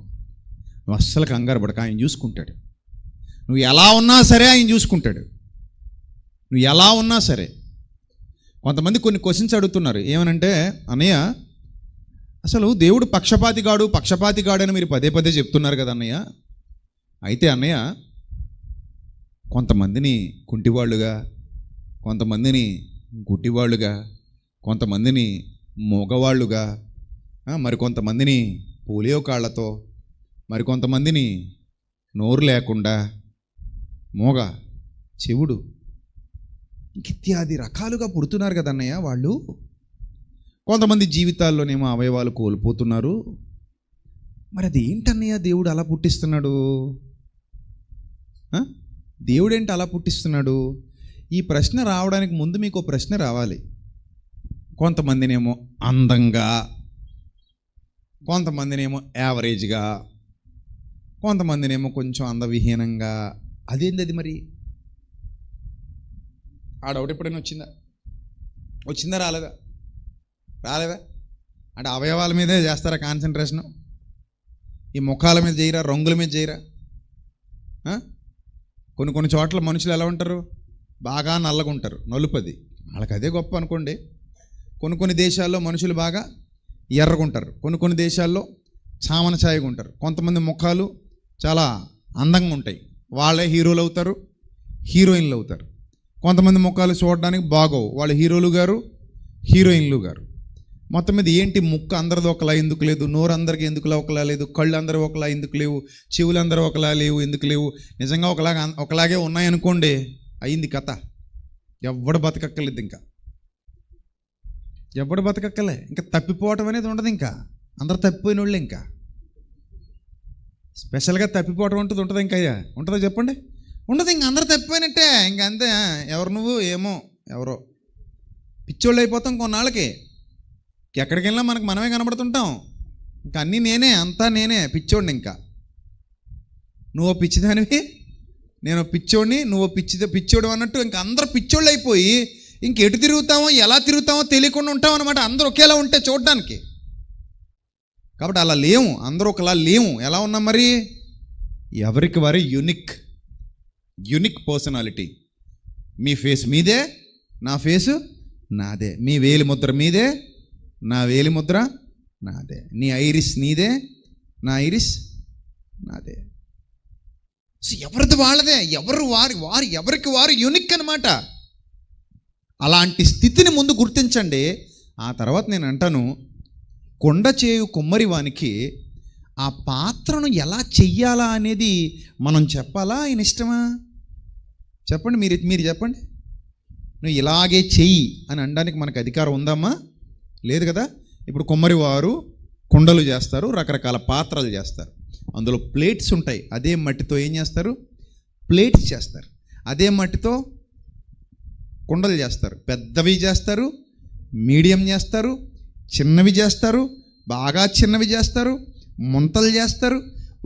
నువ్వు అస్సలు కంగారు పడక. ఆయన చూసుకుంటాడు. నువ్వు ఎలా ఉన్నా సరే ఆయన చూసుకుంటాడు. నువ్వు ఎలా ఉన్నా సరే. కొంతమంది కొన్ని క్వశ్చన్స్ అడుగుతున్నారు. ఏమనంటే, అన్నయ్య అసలు దేవుడు పక్షపాతిగాడు అని మీరు పదే పదే చెప్తున్నారు కదా అన్నయ్య. అయితే అన్నయ్య, కొంతమందిని కుంటివాళ్ళుగా, కొంతమందిని గుడ్డివాళ్ళుగా, కొంతమందిని మగవాళ్ళుగా, మరికొంతమందిని పోలియో కాళ్ళతో, మరికొంతమందిని నోరు లేకుండా, మోగ, చెవుడు, ఇత్యాది రకాలుగా పుడుతున్నారు కదన్నయ్య వాళ్ళు. కొంతమంది జీవితాల్లోనేమో అవయవాలు కోల్పోతున్నారు. మరి అది ఏంటన్నయ్య దేవుడు అలా పుట్టిస్తున్నాడు? దేవుడేంటి అలా పుట్టిస్తున్నాడు? ఈ ప్రశ్న రావడానికి ముందు మీకు ప్రశ్న రావాలి. కొంతమందినేమో అందంగా, కొంతమందినేమో యావరేజ్గా, కొంతమందినేమో కొంచెం అందవిహీనంగా. అదేంది అది? మరి ఆ డౌట్ ఎప్పుడైనా వచ్చిందా రాలేదా? అంటే అవయవాల మీదే చేస్తారా కాన్సన్ట్రేషను? ఈ ముఖాల మీద చేయరా, రంగుల మీద చేయరా? కొన్ని చోట్ల మనుషులు ఎలా ఉంటారు? బాగా నల్లగా ఉంటారు, నలుపది, వాళ్ళకి అదే గొప్ప అనుకోండి. కొన్ని దేశాల్లో మనుషులు బాగా ఎర్రగా ఉంటారు, కొన్ని దేశాల్లో చామన ఛాయగా ఉంటారు. కొంతమంది ముఖాలు చాలా అందంగా ఉంటాయి, వాళ్ళే హీరోలు అవుతారు, హీరోయిన్లు అవుతారు. కొంతమంది ముఖాలు చూడడానికి బాగోవు, వాళ్ళు హీరోలు గారు, హీరోయిన్లు గారు. మొత్తం మీద ఏంటి, ముక్కు అందరిది ఒకలా ఎందుకు లేదు, నోరు అందరికి ఎందుకులా ఒకలా లేదు, కళ్ళు అందరూ ఒకలా ఎందుకు లేవు, చెవులు అందరూ ఒకలా లేవు ఎందుకు లేవు? నిజంగా ఒకలాగే ఉన్నాయనుకోండి, అయింది కథ. ఎవడు బతకక్కర్లేదు, ఎవడు బతకక్కలే. ఇంకా తప్పిపోవటం అనేది ఉండదు. ఇంకా అందరు తప్పిపోయిన వాళ్ళే. ఇంకా స్పెషల్గా తప్పిపోవటం ఉంటుంది ఇంకా ఉంటుందో చెప్పండి? ఉండదు. ఇంక అందరు తప్పిపోయినట్టే. ఇంక అంతే. ఎవరు నువ్వు ఏమో ఎవరో పిచ్చోళ్ళు అయిపోతాం కొన్నాళ్ళకి. ఎక్కడికి వెళ్ళినా మనకు మనమే కనబడుతుంటాం. ఇంకా అన్నీ నేనే, అంతా నేనే, పిచ్చోడిని. ఇంకా నువ్వు పిచ్చిదానివి, నేను పిచ్చోడిని, నువ్వు పిచ్చోడు అన్నట్టు ఇంకా అందరూ పిచ్చోళ్ళు అయిపోయి ఇంకెటు తిరుగుతామో ఎలా తిరుగుతామో తెలియకుండా ఉంటాం అనమాట. అందరూ ఒకేలా ఉంటే చూడడానికి. కాబట్టి అలా లేవు, అందరూ ఒకలా లేవు. ఎలా ఉన్నాం మరి? ఎవరికి వారి యూనిక్ పర్సనాలిటీ. మీ ఫేస్ మీదే, నా ఫేసు నాదే. మీ వేలి ముద్ర మీదే, నా వేలి ముద్ర నాదే. నీ ఐరిస్ నీదే, నా ఐరిస్ నాదే. సో ఎవరిది వాళ్ళదే, ఎవరికి వారు యూనిక్ అనమాట. అలాంటి స్థితిని ముందు గుర్తించండి. ఆ తర్వాత నేను అంటాను, కొండ చేయు కుమ్మరి వానికి ఆ పాత్రను ఎలా చెయ్యాలా అనేది మనం చెప్పాలా, ఆయన ఇష్టమా? చెప్పండి, మీరు చెప్పండి. నువ్వు ఇలాగే చెయ్యి అని అనడానికి మనకు అధికారం ఉందమ్మా? లేదు కదా. ఇప్పుడు కుమ్మరి వారు కుండలు చేస్తారు, రకరకాల పాత్రలు చేస్తారు. అందులో ప్లేట్స్ ఉంటాయి. అదే మట్టితో ఏం చేస్తారు? ప్లేట్స్ చేస్తారు. అదే మట్టితో కుండలు చేస్తారు. పెద్దవి చేస్తారు, మీడియం చేస్తారు, చిన్నవి చేస్తారు, బాగా చిన్నవి చేస్తారు, ముంతలు చేస్తారు.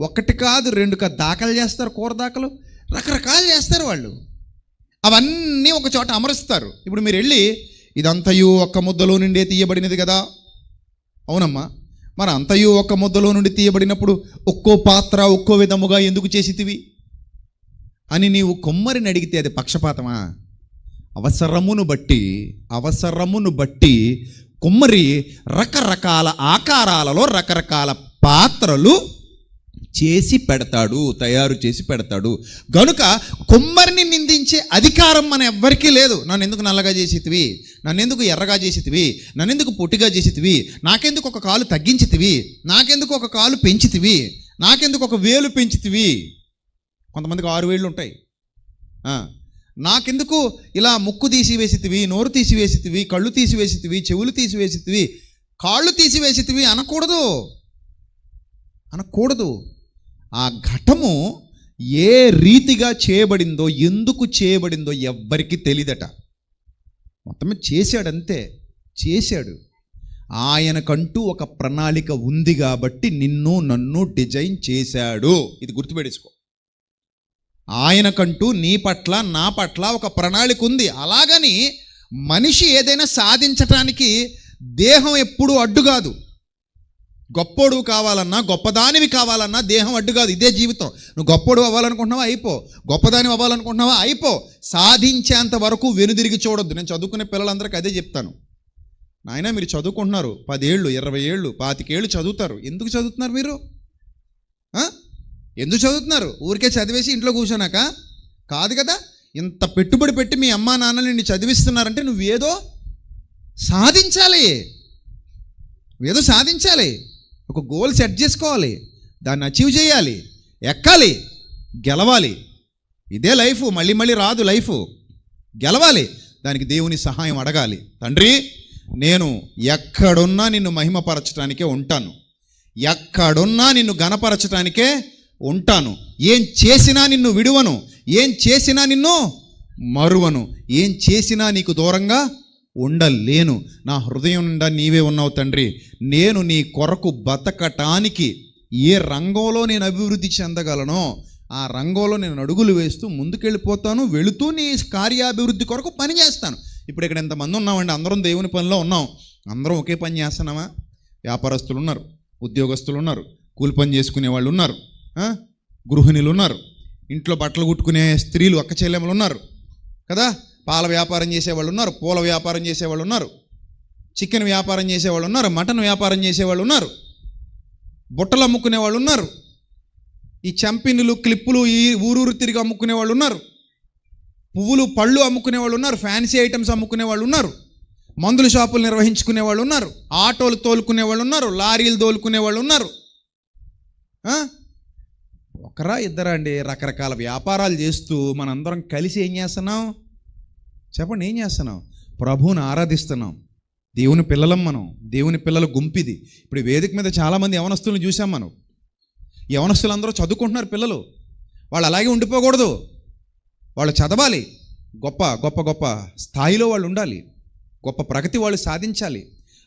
ఒకటి కాదు, రెండు కాదు, దాకలు చేస్తారు, కూర దాకలు, రకరకాలు చేస్తారు వాళ్ళు. అవన్నీ ఒక చోట అమరుస్తారు. ఇప్పుడు మీరు వెళ్ళి, ఇదంతయు ఒక్క ముద్దలో నుండే తీయబడినది కదా. అవునమ్మా, మరి అంతయు ఒక్క ముద్దలో నుండి తీయబడినప్పుడు ఒక్కో పాత్ర ఒక్కో విధముగా ఎందుకు చేసితివి అని నీవు కుమ్మరిని అడిగితే అది పక్షపాతమా? అవసరమును బట్టి కుమ్మరి రకరకాల ఆకారాలలో రకరకాల పాత్రలు తయారు చేసి పెడతాడు. గనుక కుమ్మరిని నిందించే అధికారం మన ఎవ్వరికీ లేదు. నన్ను ఎందుకు నల్లగా చేసితివి, నన్ను ఎందుకు ఎర్రగా చేసితివి, నన్ను ఎందుకు పొట్టిగా చేసితివి, నాకెందుకు ఒక కాలు తగ్గించితివి, నాకెందుకు ఒక కాలు పెంచితివి, నాకెందుకు ఒక వేలు పెంచితివి. కొంతమందికి 6 వేళ్ళు ఉంటాయి. నాకెందుకు ఇలా ముక్కు తీసివేసితివి, నోరు తీసివేసితివి, కళ్ళు తీసివేసితివి, చెవులు తీసివేసితివి, కాళ్ళు తీసివేసితివి అనకూడదు. ఆ ఘటము ఏ రీతిగా చేయబడిందో, ఎందుకు చేయబడిందో ఎవ్వరికీ తెలియదట. మొత్తమే చేశాడంతే. చేశాడు. ఆయనకంటూ ఒక ప్రణాళిక ఉంది కాబట్టి నిన్ను నన్ను డిజైన్ చేశాడు. ఇది గుర్తుపెట్టుకో. ఆయనకంటూ నీ పట్ల నా పట్ల ఒక ప్రణాళిక ఉంది. అలాగని మనిషి ఏదైనా సాధించటానికి దేహం ఎప్పుడూ అడ్డు కాదు. గొప్పోడు కావాలన్నా, గొప్పదానివి కావాలన్నా దేహం అడ్డు కాదు. ఇదే జీవితం. నువ్వు గొప్పోడు అవ్వాలనుకుంటున్నావా, అయిపో. గొప్పదాని అవ్వాలనుకుంటున్నావా, అయిపో. సాధించేంత వరకు వెనుదిరిగి చూడొద్దు. నేను చదువుకునే పిల్లలందరికీ అదే చెప్తాను. నాయన, మీరు చదువుకుంటున్నారు, 10 ఏళ్ళు, 20 ఏళ్ళు, 25 ఏళ్ళు చదువుతారు. ఎందుకు చదువుతున్నారు మీరు? ఎందుకు చదువుతున్నారు? ఊరికే చదివేసి ఇంట్లో కూర్చోనాక కాదు కదా. ఇంత పెట్టుబడి పెట్టి మీ అమ్మా నాన్నని నిన్ను చదివిస్తున్నారంటే నువ్వేదో సాధించాలి. ఏదో సాధించాలి. ఒక గోల్ సెట్ చేసుకోవాలి, దాన్ని అచీవ్ చేయాలి, ఎక్కాలి, గెలవాలి. ఇదే లైఫ్. మళ్ళీ మళ్ళీ రాదు లైఫ్. గెలవాలి. దానికి దేవుని సహాయం అడగాలి. తండ్రి, నేను ఎక్కడున్నా నిన్ను మహిమపరచడానికే ఉంటాను, ఎక్కడున్నా నిన్ను ఘనపరచడానికే ఉంటాను. ఏం చేసినా నిన్ను విడువను, ఏం చేసినా నిన్ను మరువను, ఏం చేసినా నీకు దూరంగా ఉండలేను. నా హృదయం నిండా నీవే ఉన్నావు తండ్రి. నేను నీ కొరకు బతకటానికి ఏ రంగంలో నేను అభివృద్ధి చెందగలనో ఆ రంగంలో నేను అడుగులు వేస్తూ ముందుకెళ్ళిపోతాను. వెళుతూ నీ కార్యాభివృద్ధి కొరకు పని చేస్తాను. ఇప్పుడు ఇక్కడ ఎంతమంది ఉన్నామండి? అందరం దేవుని పనిలో ఉన్నాం. అందరం ఒకే పని చేస్తున్నామా? వ్యాపారస్తులు ఉన్నారు, ఉద్యోగస్తులు ఉన్నారు, కూలి పని చేసుకునే వాళ్ళు ఉన్నారు, గృహిణులు ఉన్నారు, ఇంట్లో బట్టలు కుట్టుకునే స్త్రీలు, అక్క చెల్లెమ్మలు ఉన్నారు కదా, పాల వ్యాపారం చేసేవాళ్ళు ఉన్నారు, పూల వ్యాపారం చేసేవాళ్ళు ఉన్నారు, చికెన్ వ్యాపారం చేసేవాళ్ళు ఉన్నారు, మటన్ వ్యాపారం చేసేవాళ్ళు ఉన్నారు, బుట్టలు అమ్ముకునే వాళ్ళు ఉన్నారు, ఈ చంపిన్నులు క్లిప్పులు ఈ ఊరూరు తిరిగి అమ్ముకునే వాళ్ళు ఉన్నారు, పువ్వులు పళ్ళు అమ్ముకునే వాళ్ళు ఉన్నారు, ఫ్యాన్సీ ఐటమ్స్ అమ్ముకునే వాళ్ళు ఉన్నారు, మందుల షాపులు నిర్వహించుకునే వాళ్ళు ఉన్నారు, ఆటోలు తోలుకునే వాళ్ళు ఉన్నారు, లారీలు తోలుకునే వాళ్ళు ఉన్నారు. ఒకరా ఇద్దరా అండి? రకరకాల వ్యాపారాలు చేస్తూ మనందరం కలిసి ఏం చేస్తున్నాం చెప్పండి? ఏం చేస్తున్నాం? ప్రభువుని ఆరాధిస్తున్నాం. దేవుని పిల్లలం మనం. దేవుని పిల్లల గుంపిది. ఇప్పుడు వేదిక మీద చాలామంది యవనస్తులను చూసాం మనం. యవనస్తులు అందరూ చదువుకుంటున్నారు. పిల్లలు వాళ్ళు అలాగే ఉండిపోకూడదు. వాళ్ళు చదవాలి. గొప్ప గొప్ప గొప్ప స్థాయిలో వాళ్ళు ఉండాలి. గొప్ప ప్రగతి వాళ్ళు సాధించాలి.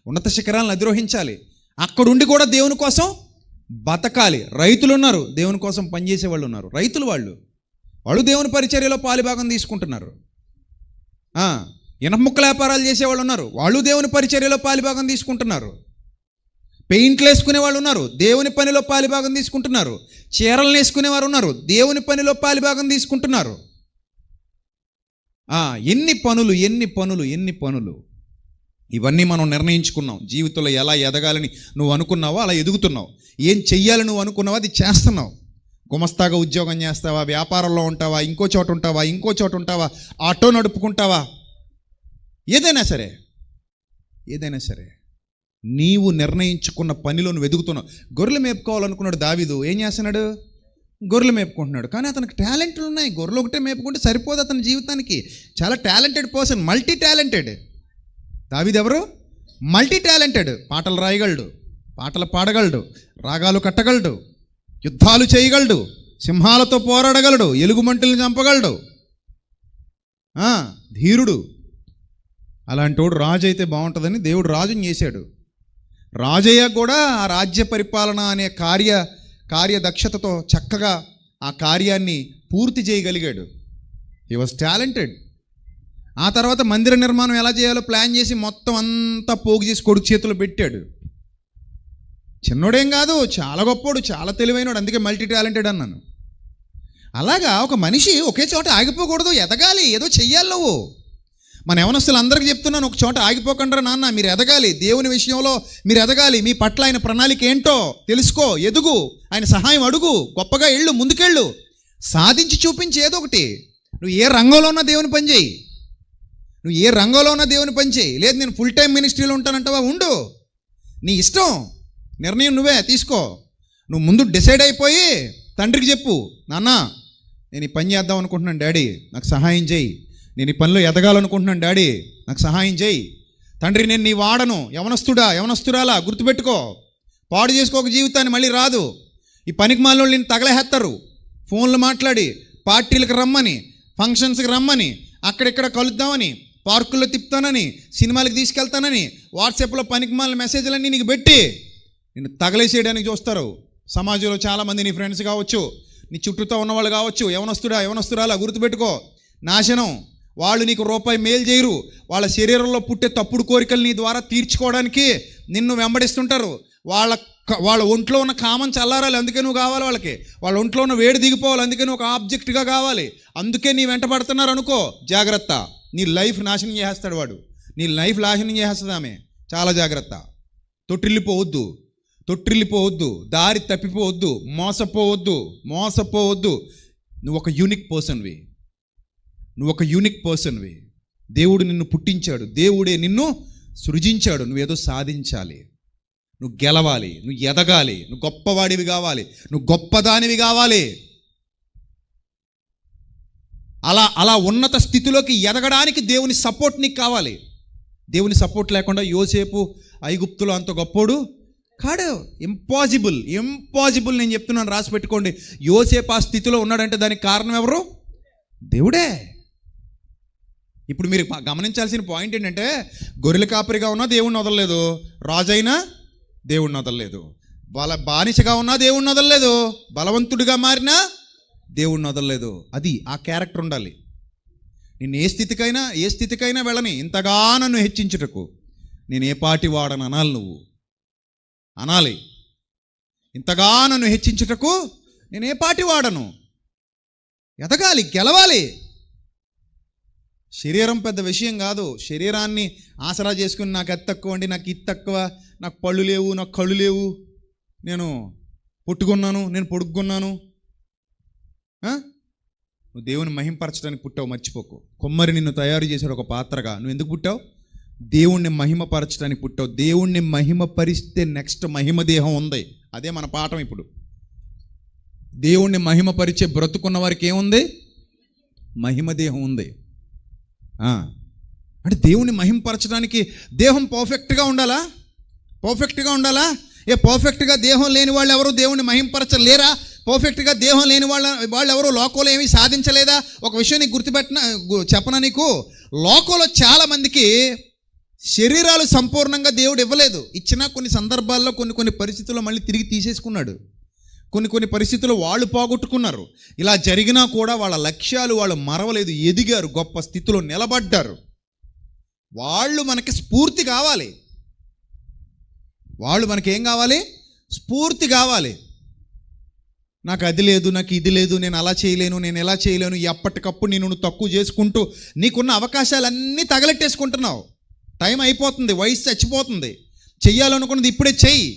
ఉన్నత శిఖరాలను అధిరోహించాలి. అక్కడుండి కూడా దేవుని కోసం బతకాలి. రైతులు ఉన్నారు, దేవుని కోసం పనిచేసే వాళ్ళు ఉన్నారు. రైతులు వాళ్ళు దేవుని పరిచర్యలో పాలుభాగం తీసుకుంటున్నారు. ఇనప ముక్కల వ్యాపారాలు చేసేవాళ్ళు ఉన్నారు, వాళ్ళు దేవుని పరిచర్యలో పాలుభాగం తీసుకుంటున్నారు. పెయింట్లు వేసుకునే వాళ్ళు ఉన్నారు, దేవుని పనిలో పాలుభాగం తీసుకుంటున్నారు. చీరలు వేసుకునేవారు ఉన్నారు, దేవుని పనిలో పాలుభాగం తీసుకుంటున్నారు. ఎన్ని పనులు, ఎన్ని పనులు, ఎన్ని పనులు. ఇవన్నీ మనం నిర్ణయించుకున్నాం. జీవితంలో ఎలా ఎదగాలని నువ్వు అనుకున్నావో అలా ఎదుగుతున్నావు. ఏం చెయ్యాలని నువ్వు అనుకున్నావో అది చేస్తున్నావు. గుమస్తాగా ఉద్యోగం చేస్తావా, వ్యాపారంలో ఉంటావా, ఇంకో చోట ఉంటావా, ఇంకో చోట ఉంటావా, ఆటో నడుపుకుంటావా, ఏదైనా సరే, ఏదైనా సరే నీవు నిర్ణయించుకున్న పనిలో నువ్వు ఎదుగుతున్నావు. గొర్రెలు మేపుకోవాలనుకున్నాడు దావీదు. ఏం చేస్తున్నాడు? గొర్రెలు మేపుకుంటున్నాడు. కానీ అతనికి టాలెంట్లు ఉన్నాయి. గొర్రెలు ఒకటే మేపుకుంటే సరిపోదు అతని జీవితానికి. చాలా టాలెంటెడ్ పర్సన్, మల్టీ టాలెంటెడ్. దావీదు ఎవరు? Multi talented. పాటలు రాయగలడు, పాటలు పాడగలడు, రాగాలు కట్టగలడు, యుద్ధాలు చేయగలడు, సింహాలతో పోరాడగలడు, ఎలుగుమంటలను చంపగలడు, ధీరుడు. అలాంటి వాడు రాజు అయితే బాగుంటుందని దేవుడు రాజుని చేశాడు. రాజయ్య కూడా ఆ రాజ్య పరిపాలన అనే కార్యదక్షతతో చక్కగా ఆ కార్యాన్ని పూర్తి చేయగలిగాడు. He was talented. ఆ తర్వాత మందిర నిర్మాణం ఎలా చేయాలో ప్లాన్ చేసి మొత్తం అంతా పోగు చేసి కొడుకు చేతిలో పెట్టాడు. చిన్నోడేం కాదు, చాలా గొప్పోడు, చాలా తెలివైనడు. అందుకే మల్టీ టాలెంటెడ్ అన్నాను. అలాగా ఒక మనిషి ఒకే చోట ఆగిపోకూడదు, ఎదగాలి, ఏదో చెయ్యాలి. నువ్వు మన యవనస్తులు అందరికీ చెప్తున్నాను, ఒక చోట ఆగిపోకుండా నాన్న, మీరు ఎదగాలి. దేవుని విషయంలో మీరు ఎదగాలి. మీ పట్ల ఆయన ప్రణాళిక ఏంటో తెలుసుకో, ఎదుగు, ఆయన సహాయం అడుగు, గొప్పగా వెళ్ళు, ముందుకెళ్ళు, సాధించి చూపించి ఏదో ఒకటి. నువ్వు ఏ రంగంలో ఉన్నా దేవుని పని చేయి. నువ్వు ఏ రంగంలో ఉన్నా దేవుని పని చేయి. లేదు నేను ఫుల్ టైం మినిస్ట్రీలో ఉంటానంటావా, ఉండు, నీ ఇష్టం, నిర్ణయం నువ్వే తీసుకో. నువ్వు ముందు డిసైడ్ అయిపోయి తండ్రికి చెప్పు, నాన్న నేను ఈ పని చేద్దాం అనుకుంటున్నాను డాడీ, నాకు సహాయం చేయి. నేను ఈ పనిలో ఎదగాలనుకుంటున్నాను డాడీ, నాకు సహాయం చేయి. తండ్రి నేను నీ వాడను. యవనస్తుడా, యవనస్తురాలా, గుర్తుపెట్టుకో. పాడు చేసుకోక జీవితాన్ని మళ్ళీ రాదు. ఈ పనికి మాలో నేను తగలేస్తారు. ఫోన్లు మాట్లాడి పార్టీలకు రమ్మని, ఫంక్షన్స్కి రమ్మని, అక్కడిక్కడ కలుద్దామని, పార్కుల్లో తిప్పుతానని, సినిమాలకు తీసుకెళ్తానని, వాట్సాప్లో పనికి మాలిన మెసేజ్లన్నీ నీకు పెట్టి నిన్ను తగలేసేయడానికి చూస్తారు. సమాజంలో చాలామంది నీ ఫ్రెండ్స్ కావచ్చు, నీ చుట్టూతో ఉన్నవాళ్ళు కావచ్చు. యవనస్తుడా, యవనస్తురాలా, గుర్తుపెట్టుకో, నాశనం. వాళ్ళు నీకు రూపాయి మేలు చేయరు. వాళ్ళ శరీరంలో పుట్టే తప్పుడు కోరికలు నీ ద్వారా తీర్చుకోవడానికి నిన్ను వెంబడిస్తుంటారు. వాళ్ళ ఒంట్లో ఉన్న కామం చల్లారాలి, అందుకే నువ్వు కావాలి వాళ్ళకి. వాళ్ళ ఒంట్లో ఉన్న వేడి దిగిపోవాలి, అందుకే నువ్వు ఒక ఆబ్జెక్ట్గా కావాలి. అందుకే నీ వెంట పడుతున్నారు అనుకో, జాగ్రత్త. నీ లైఫ్ నాశనం చేసేస్తాడు వాడు. నీ లైఫ్ నాశనం చేసేస్తుంది ఆమె. చాలా జాగ్రత్త. తొట్టిల్లిపోవద్దు, దారి తప్పిపోవద్దు, మోసపోవద్దు. నువ్వు ఒక యూనిక్ పర్సన్వి. దేవుడు నిన్ను పుట్టించాడు, దేవుడే నిన్ను సృజించాడు. నువ్వేదో సాధించాలి, నువ్వు గెలవాలి, నువ్వు ఎదగాలి, నువ్వు గొప్పవాడివి కావాలి, నువ్వు గొప్పదానివి కావాలి. అలా ఉన్నత స్థితిలోకి ఎదగడానికి దేవుని సపోర్ట్ నీకు కావాలి. దేవుని సపోర్ట్ లేకుండా యోసేపు ఐగుప్తులో అంత గొప్పోడు కాడు. ఇంపాసిబుల్. నేను చెప్తున్నాను, రాసి పెట్టుకోండి. యోసేపు ఆ స్థితిలో ఉన్నాడంటే దానికి కారణం ఎవరు? దేవుడే. ఇప్పుడు మీరు గమనించాల్సిన పాయింట్ ఏంటంటే, గొర్రెల కాపరిగా ఉన్నా దేవుణ్ణి వదలలేదు, రాజైనా దేవుణ్ణి వదలలేదు, బానిసగా ఉన్నా దేవుణ్ణి వదలలేదు, బలవంతుడిగా మారినా దేవుణ్ణి వదలలేదు. అది ఆ క్యారెక్టర్ ఉండాలి. నేను ఏ స్థితికైనా వెళ్ళని, ఇంతగా నన్ను హెచ్చించుటకు నేను ఏ పాటి వాడను అనాలి. నువ్వు అనాలి, ఇంతగా నన్ను హెచ్చించుటకు నేను ఏ పాటి వాడను. ఎదగాలి, గెలవాలి. శరీరం పెద్ద విషయం కాదు. శరీరాన్ని ఆసరా చేసుకుని నాకు అది తక్కువ అండి, నాకు ఇది తక్కువ, నాకు పళ్ళు లేవు, నాకు కళ్ళు లేవు, నేను పొట్టుకున్నాను, నేను పొడుక్కున్నాను. నువ్వు దేవుని మహిమపరచడానికి పుట్టావు, మర్చిపోకు. కొమ్మరి నిన్ను తయారు చేశాడు ఒక పాత్రగా. నువ్వు ఎందుకు పుట్టావు? దేవుణ్ణి మహిమపరచడానికి పుట్టావు. దేవుణ్ణి మహిమపరిస్తే నెక్స్ట్ మహిమ దేహం ఉంది. అదే మన పాఠం ఇప్పుడు. దేవుణ్ణి మహిమపరిచే బ్రతుకున్న వారికి ఏముంది? మహిమ దేహం ఉంది. అంటే దేవుణ్ణి మహిమపరచడానికి దేహం పర్ఫెక్ట్గా ఉండాలా? పర్ఫెక్ట్గా దేహం లేని వాళ్ళు ఎవరు దేవుణ్ణి మహిమపరచలేరా? పర్ఫెక్ట్గా దేహం లేని వాళ్ళు ఎవరు లోకంలో ఏమీ సాధించలేదా? ఒక విషయం నీకు చెప్పనా నీకు, లోకంలో చాలామందికి శరీరాలు సంపూర్ణంగా దేవుడు ఇవ్వలేదు. ఇచ్చినా కొన్ని సందర్భాల్లో కొన్ని పరిస్థితుల్లో మళ్ళీ తిరిగి తీసేసుకున్నాడు. కొన్ని పరిస్థితుల్లో వాళ్ళు పోగొట్టుకున్నారు. ఇలా జరిగినా కూడా వాళ్ళ లక్ష్యాలు వాళ్ళు మరవలేదు, ఎదిగారు, గొప్ప స్థితిలో నిలబడ్డారు. వాళ్ళు మనకి స్ఫూర్తి కావాలి. వాళ్ళు మనకేం కావాలి? స్ఫూర్తి కావాలి. నాకు అది లేదు, నాకు ఇది లేదు, నేను అలా చేయలేను, నేను ఎలా చేయలేను, ఎప్పటికప్పుడు నేను తక్కువ చేసుకుంటూ నీకున్న అవకాశాలన్నీ తగలెట్టేసుకుంటున్నావు. టైం అయిపోతుంది, వయసు చచ్చిపోతుంది. చెయ్యాలనుకున్నది ఇప్పుడే చెయ్యి.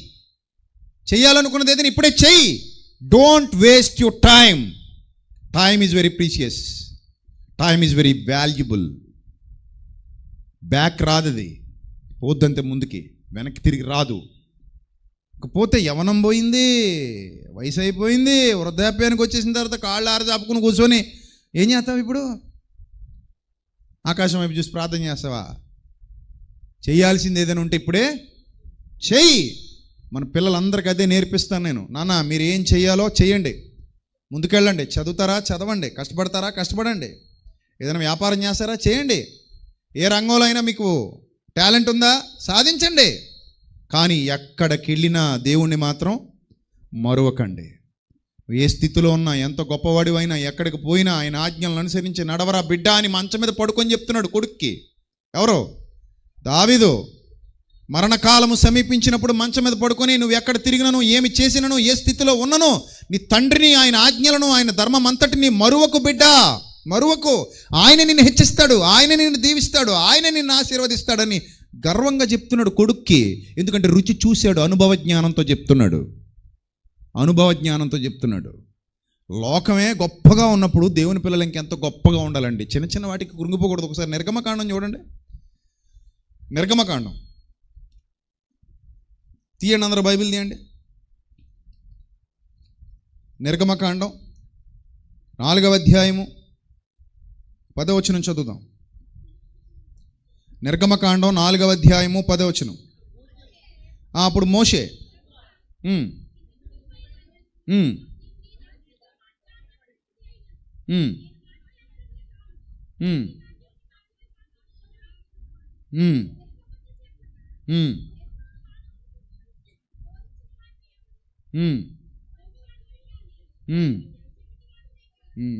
చెయ్యాలనుకున్నది ఏదైనా ఇప్పుడే చెయ్యి. Don't waste your time. Time is very precious. Time is very valuable. Back రాదది, పోద్దంతే ముందుకి, వెనక్కి తిరిగి రాదు. పోతే యవనం పోయింది, వయసు అయిపోయింది, వృద్ధాప్యానికి వచ్చేసిన తర్వాత కాళ్ళు ఆరజాపుకుని కూర్చొని ఏం చేస్తావు? ఇప్పుడు ఆకాశం వైపు చూసి ప్రార్థన చేస్తావా? చేయాల్సింది ఏదైనా ఉంటే ఇప్పుడే చెయ్యి. మన పిల్లలందరికీ అదే నేర్పిస్తాను నేను. నాన్న, మీరు ఏం చెయ్యాలో చెయ్యండి, ముందుకెళ్ళండి. చదువుతారా? చదవండి. కష్టపడతారా? కష్టపడండి. ఏదైనా వ్యాపారం చేస్తారా? చేయండి. ఏ రంగంలో అయినా మీకు టాలెంట్ ఉందా? సాధించండి. కానీ ఎక్కడికి వెళ్ళినా దేవుణ్ణి మాత్రం మరువకండి. ఏ స్థితిలో ఉన్నా, ఎంత గొప్పవాడివైనా, ఎక్కడికి పోయినా ఆయన ఆజ్ఞలను అనుసరించి నడవరా బిడ్డ అని మంచం మీద పడుకొని చెప్తున్నాడు కొడుక్కి. ఎవరో? దావీదు. మరణకాలము సమీపించినప్పుడు మంచం మీద పడుకొని నువ్వు ఎక్కడ తిరిగినను, ఏమి చేసినను, ఏ స్థితిలో ఉన్నను, నీ తండ్రిని, ఆయన ఆజ్ఞలను, ఆయన ధర్మం అంతటిని మరువకు బిడ్డ, మరువకు. ఆయన నిన్ను హెచ్చిస్తాడు, ఆయన నిన్ను దీవిస్తాడు, ఆయన నిన్ను ఆశీర్వదిస్తాడని గర్వంగా చెప్తున్నాడు కొడుక్కి. ఎందుకంటే రుచి చూశాడు, అనుభవ జ్ఞానంతో చెప్తున్నాడు. లోకమే గొప్పగా ఉన్నప్పుడు దేవుని పిల్లలు ఇంకెంత గొప్పగా ఉండాలండి. చిన్న చిన్న వాటికి కృంగిపోకూడదు. ఒకసారి నిర్గమకాండం చూడండి. నిర్గమకాండం తీయండి, అందరూ బైబిల్ తీయండి. నిర్గమకాండం 4వ అధ్యాయము 10వ వచనం చదువుదాం. నిర్గమకాండం 4వ అధ్యాయము 10వ వచనం. అప్పుడు మోషే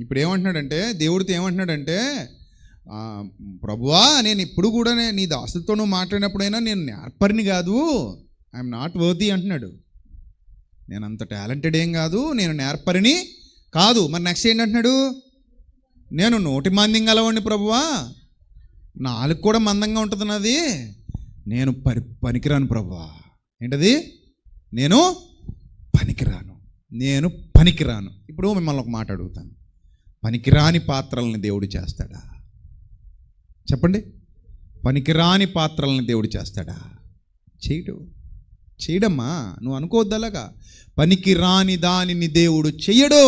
ఇప్పుడు ఏమంటున్నాడంటే, దేవుడితో ఏమంటున్నాడంటే, ప్రభువా నేను ఇప్పుడు కూడా నీ దాసులతో నువ్వు మాట్లాడినప్పుడైనా నేను నేర్పరిని కాదు, ఐఎమ్ నాట్ వర్తీ అంటున్నాడు. నేను అంత టాలెంటెడ్ ఏం కాదు, నేను నేర్పరిని కాదు. మరి నెక్స్ట్ ఏంటంటున్నాడు? నేను నోటి మందం గలవాడిని ప్రభువా, నాలుగు కూడా మందంగా ఉంటుంది నాది, నేను పనికిరాను ప్రభువా. ఏంటది? నేను పనికిరాను. ఇప్పుడు మిమ్మల్ని ఒక మాట అడుగుతాను, పనికిరాని పాత్రల్ని దేవుడు చేస్తాడా? చెప్పండి. పనికిరాని పాత్రల్ని దేవుడు చేస్తాడా? చేయడమ్మా, నువ్వు అనుకోవద్దు అలాగా. పనికిరాని దానిని దేవుడు చెయ్యడు.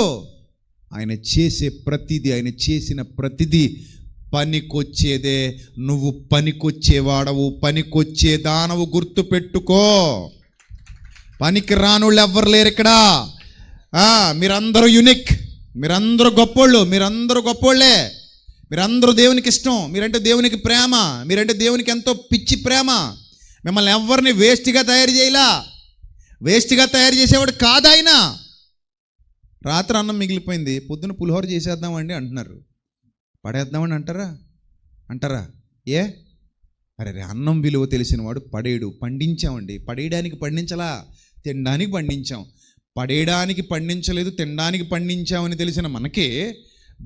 ఆయన చేసే ప్రతిదీ, ఆయన చేసిన ప్రతిదీ పనికొచ్చేదే. నువ్వు పనికొచ్చేవాడవు, పనికొచ్చే దానవు. గుర్తుపెట్టుకో. పనికి రానుళ్ళు ఎవ్వరు లేరు ఇక్కడ. మీరందరూ యునిక్, మీరందరూ గొప్పోళ్ళు, మీరందరూ దేవునికి ఇష్టం, మీరంటే దేవునికి ప్రేమ, మీరంటే దేవునికి ఎంతో పిచ్చి ప్రేమ. మిమ్మల్ని ఎవరిని వేస్ట్గా తయారు చేయలా, వేస్ట్గా తయారు చేసేవాడు కాదాయన. రాత్రి అన్నం మిగిలిపోయింది, పొద్దున పులిహోర చేసేద్దామండి అంటున్నారు. పడేద్దామని అంటారా? అరే అన్నం విలువ తెలిసిన వాడు పడేడు. పండించామండి, పడేయడానికి పండించలా, తినడానికి పండించాం. పడేయడానికి పండించలేదు, తినడానికి పండించామని తెలిసిన మనకే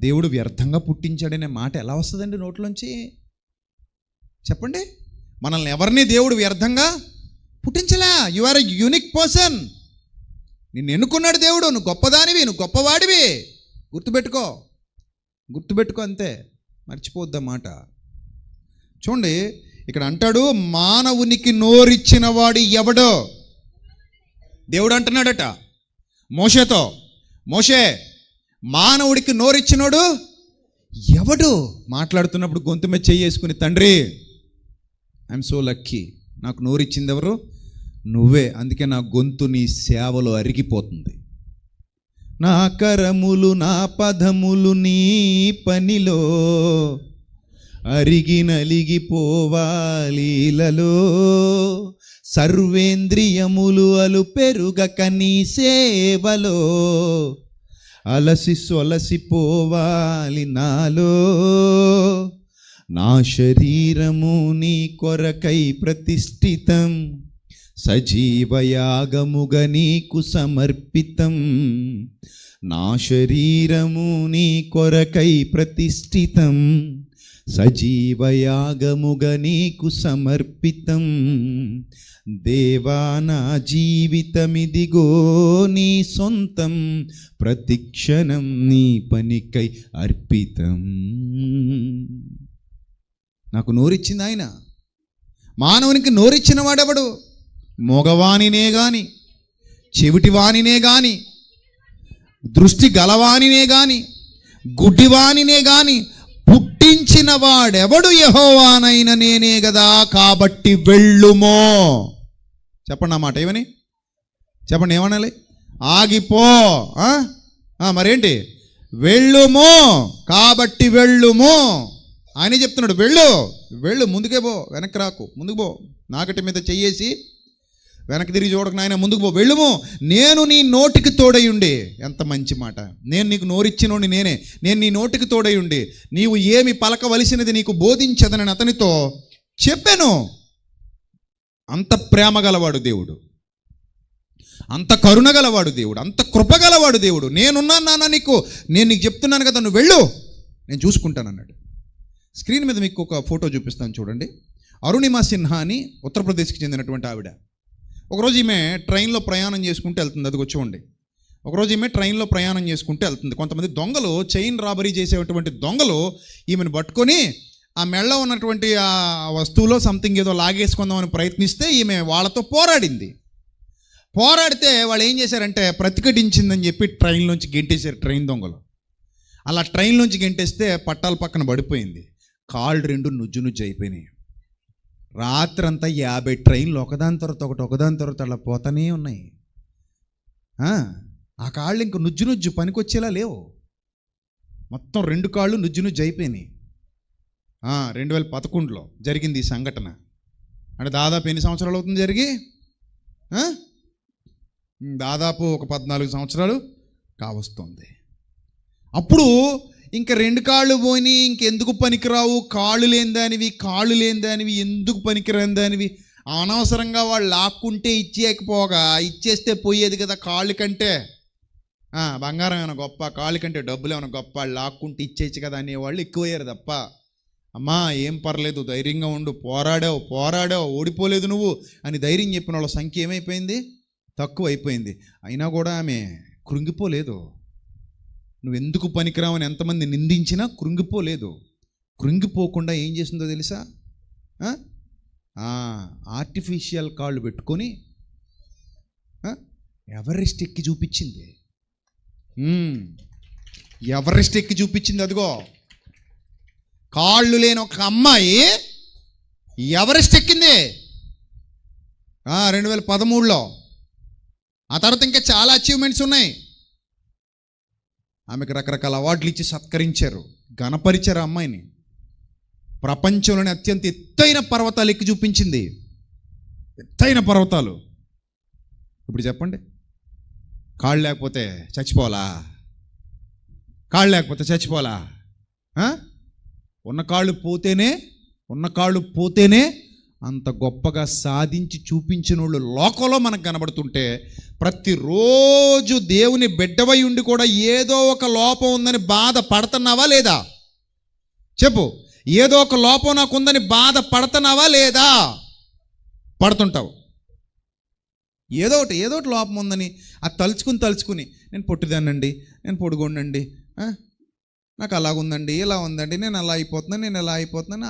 దేవుడు వ్యర్థంగా పుట్టించాడనే మాట ఎలా వస్తుందండి నోట్లోంచి? చెప్పండి. మనల్ని ఎవరిని దేవుడు వ్యర్థంగా పుట్టించలా. You are a unique person. నిన్ను ఎన్నుకున్నాడు దేవుడు. నువ్వు గొప్పదానివి, నువ్వు గొప్పవాడివి. గుర్తుపెట్టుకో అంతే, మర్చిపోద్దా మాట. చూడండి ఇక్కడ అంటాడు, మానవునికి నోరిచ్చిన వాడు ఎవడో? దేవుడు అంటున్నాడట మోషేతో, మోషే మానవుడికి నోరిచ్చినోడు ఎవడు? మాట్లాడుతున్నప్పుడు గొంతు మీద చెయ్యేసుకుని, తండ్రి ఐఎమ్ సో లక్కీ, నాకు నోరిచ్చింది ఎవరు? నువ్వే. అందుకే నా గొంతు నీ సేవలో అరిగిపోతుంది. నా కరములు నా పదములు నీ పనిలో అరిగి నలిగిపోవాలీలలో, సర్వేంద్రియములు అలు పెరుగక నీ సేవలో అలసి సొలసిపోవాలి నాలో. నా శరీరము నీ కొరకై ప్రతిష్ఠితం, సజీవయాగముగా నీకు సమర్పితం. నా శరీరము నీ కొరకై ప్రతిష్ఠితం, సజీవయాగముగా నీకు సమర్పితం. దేవా నా జీవితమిదిగో నీ సొంతం, ప్రతిక్షణం నీ పనికై అర్పితం. నాకు నోరిచ్చింది ఆయన. మానవునికి నోరిచ్చిన వాడెవడు? మగవానినే గాని, చెవిటివానినే గాని, దృష్టి గలవానినే గాని, గుడ్డివానినే గాని పుట్టించిన వాడెవడు? యెహోవానైన నేనే గదా. కాబట్టి వెళ్ళుమో. చెప్పండి అన్నమాట. ఏమని చెప్పండి, ఏమనాలి? ఆగిపో. మరేంటి? వెళ్ళుమో. కాబట్టి వెళ్ళుమో. ఆయనే చెప్తున్నాడు, వెళ్ళు, ముందుకే పో, వెనక్కి రాకు, ముందుకు పో. నాకటి మీద చెయ్యేసి వెనక్కి తిరిగి చూడకు నాయన, ముందుకు పో, వెళ్ళుము. నేను నీ నోటికి తోడయుండి. ఎంత మంచి మాట. నేను నీకు నోరిచ్చినోడిని నేను నీ నోటికి తోడయుండి నీవు ఏమి పలకవలసినది నీకు బోధించదనని అతనితో చెప్పాను. అంత ప్రేమ గలవాడు దేవుడు, అంత కరుణ గలవాడు దేవుడు, అంత కృప గలవాడు దేవుడు. నేనున్నాను నాన్న నీకు, నేను నీకు చెప్తున్నాను కదా, నువ్వు వెళ్ళు, నేను చూసుకుంటాను అన్నాడు. స్క్రీన్ మీద మీకు ఒక ఫోటో చూపిస్తాను చూడండి. అరుణిమా సిన్హా అని ఉత్తరప్రదేశ్కి చెందినటువంటి ఆవిడ. ఒకరోజు ఈమె ట్రైన్లో ప్రయాణం చేసుకుంటూ వెళ్తుంది. అది చూడండి. ఒకరోజు ఈమె ట్రైన్లో ప్రయాణం చేసుకుంటూ వెళ్తుంది. కొంతమంది దొంగలు, చైన్ రాబరీ చేసేటువంటి దొంగలు ఈమెను పట్టుకొని ఆ మెడలో ఉన్నటువంటి ఆ వస్తువులో సంథింగ్ ఏదో లాగేసుకుందామని ప్రయత్నిస్తే ఈమె వాళ్ళతో పోరాడితే వాళ్ళు ఏం చేశారంటే ప్రతిఘటించిందని చెప్పి ట్రైన్లోంచి గెంటేశారు ట్రైన్ దొంగలు. అలా ట్రైన్లోంచి గెంటేస్తే పట్టాల పక్కన పడిపోయింది. కాళ్ళు రెండు నుజ్జు అయిపోయినాయి. రాత్రంతా 50 ట్రైన్లు ఒకదాని తర్వాత అలా పోతానే ఉన్నాయి. ఆ కాళ్ళు ఇంక నుజ్జు పనికొచ్చేలా లేవు. మొత్తం 2 కాళ్ళు నుజ్జు అయిపోయినాయి. 2011లో జరిగింది ఈ సంఘటన. అంటే దాదాపు ఎన్ని సంవత్సరాలు అవుతుంది జరిగి? దాదాపు ఒక 14 సంవత్సరాలు కావస్తుంది. అప్పుడు ఇంకా 2 కాళ్ళు పోయి ఇంకెందుకు పనికిరావు, కాళ్ళు లేని దానివి ఎందుకు పనికిరాని దానివి, అనవసరంగా వాళ్ళు లాక్కుంటే ఇచ్చేయకపోగా ఇచ్చేస్తే పోయేది కదా. కాళ్ళు కంటే బంగారం ఏమైనా గొప్ప, కాళ్ళు కంటే డబ్బులు ఏమైనా గొప్ప, లాక్కుంటే ఇచ్చేయచ్చు కదా అనేవాళ్ళు ఎక్కువయ్యారు తప్ప, అమ్మా ఏం పర్లేదు ధైర్యంగా ఉండు, పోరాడావు ఓడిపోలేదు నువ్వు అని ధైర్యం చెప్పిన వాళ్ళ సంఖ్య ఏమైపోయింది, తక్కువ అయిపోయింది. అయినా కూడా ఆమె కృంగిపోలేదు. నువ్వెందుకు పనికిరావని ఎంతమంది నిందించినా కృంగిపోలేదు. కృంగిపోకుండా ఏం చేసిందో తెలుసా, ఆర్టిఫిషియల్ కాళ్ళు పెట్టుకొని ఎవరెస్ట్ ఎక్కి చూపించింది. ఎవరెస్ట్ ఎక్కి చూపించింది. అదిగో కాళ్ళు లేని ఒక అమ్మాయి ఎవరెస్ట్ ఎక్కింది 2013లో. ఆ తర్వాత ఇంకా చాలా అచీవ్మెంట్స్ ఉన్నాయి. ఆమెకు రకరకాల అవార్డులు ఇచ్చి సత్కరించారు, ఘనపరిచారు. ఆ అమ్మాయిని ప్రపంచంలోని అత్యంత ఎత్తైన పర్వతాలు ఎక్కి చూపించింది. ఎత్తైన పర్వతాలు. ఇప్పుడు చెప్పండి, కాళ్ళు లేకపోతే చచ్చిపోవాలా? ఉన్న కాళ్ళు పోతేనే అంత గొప్పగా సాధించి చూపించిన వాళ్ళు లోకంలో మనకు కనబడుతుంటే, ప్రతిరోజు దేవుని బిడ్డవై ఉండి కూడా ఏదో ఒక లోపం ఉందని బాధ పడుతున్నావా లేదా? చెప్పు, ఏదో ఒక లోపం నాకు ఉందని బాధ పడుతున్నావా లేదా? పడుతుంటావు. ఏదో ఒకటి లోపం ఉందని అది తలుచుకుని నేను పొట్టిదానండి, నేను పొడుగుండండి, నాకు అలాగుందండి, ఇలా ఉందండి, నేను అలా అయిపోతున్నాను,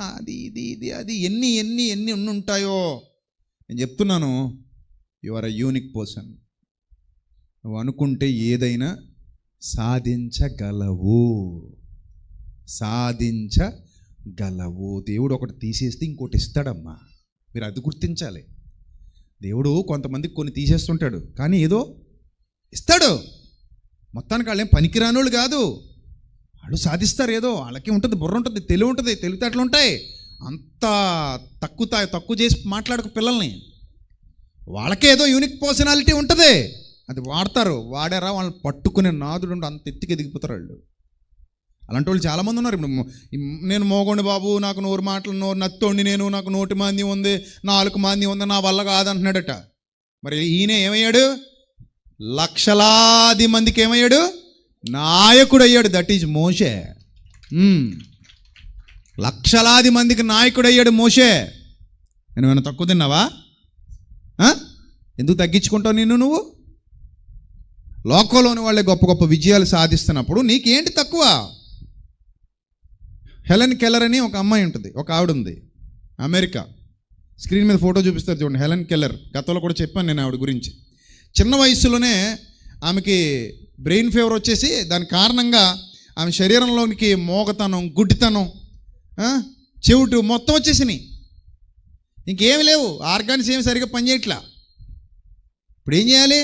అది ఎన్ని ఉంటాయో. నేను చెప్తున్నాను, you are a unique person. నువ్వు అనుకుంటే ఏదైనా సాధించగలవు. దేవుడు ఒకటి తీసేస్తే ఇంకోటి ఇస్తాడమ్మా. మీరు అది గుర్తించాలి. దేవుడు కొంతమందికి కొన్ని తీసేస్తుంటాడు, కానీ ఏదో ఇస్తాడు. మొత్తానికి వాళ్ళేం పనికిరానోళ్ళు కాదు, వాళ్ళు సాధిస్తారు. ఏదో వాళ్ళకి ఉంటుంది, బుర్ర ఉంటుంది, తెలివి ఉంటుంది, తెలివితేటలు ఉంటాయి. అంత తక్కువ చేసి మాట్లాడక పిల్లల్ని. వాళ్ళకే ఏదో యూనిక్ పర్సనాలిటీ ఉంటుంది, అది వాడారా వాళ్ళని పట్టుకునే నాదుడు అంత ఎత్తుకి ఎదిగిపోతారు వాళ్ళు. అలాంటి వాళ్ళు చాలామంది ఉన్నారు. ఇప్పుడు నేను మోగోండి బాబు, నాకు నోరు నత్తోండి, నాకు నోటి మాంద్యం ఉంది, 4 మాంద్యం ఉంది, నా వల్ల కాదంటున్నాడట. మరి ఈయన ఏమయ్యాడు? లక్షలాది మందికి ఏమయ్యాడు? నాయకుడు అయ్యాడు. దట్ ఈజ్ మోషే. లక్షలాది మందికి నాయకుడు అయ్యాడు మోషే. నేను ఏమైనా తక్కువ తిన్నావా? ఎందుకు తగ్గించుకుంటావు నువ్వు? లోకంలోని వాళ్ళే గొప్ప గొప్ప విజయాలు సాధిస్తున్నప్పుడు నీకేంటి తక్కువ? హెలెన్ కెల్లర్ అని ఒక అమ్మాయి ఉంటుంది, ఒక ఆవిడ ఉంది, అమెరికా. స్క్రీన్ మీద ఫోటో చూపిస్తారు చూడండి, హెలెన్ కెల్లర్. గతంలో కూడా చెప్పాను నేను ఆవిడ గురించి. చిన్న వయసులోనే ఆమెకి బ్రెయిన్ ఫీవర్ వచ్చేసి దాని కారణంగా ఆమె శరీరంలోనికి మోగతనం, గుడ్డితనం, చెవిటు మొత్తం వచ్చేసినాయి. ఇంకేమి లేవు, ఆర్గాన్స్ ఏమి సరిగ్గా పనిచేయట్లా. ఇప్పుడు ఏం చేయాలి?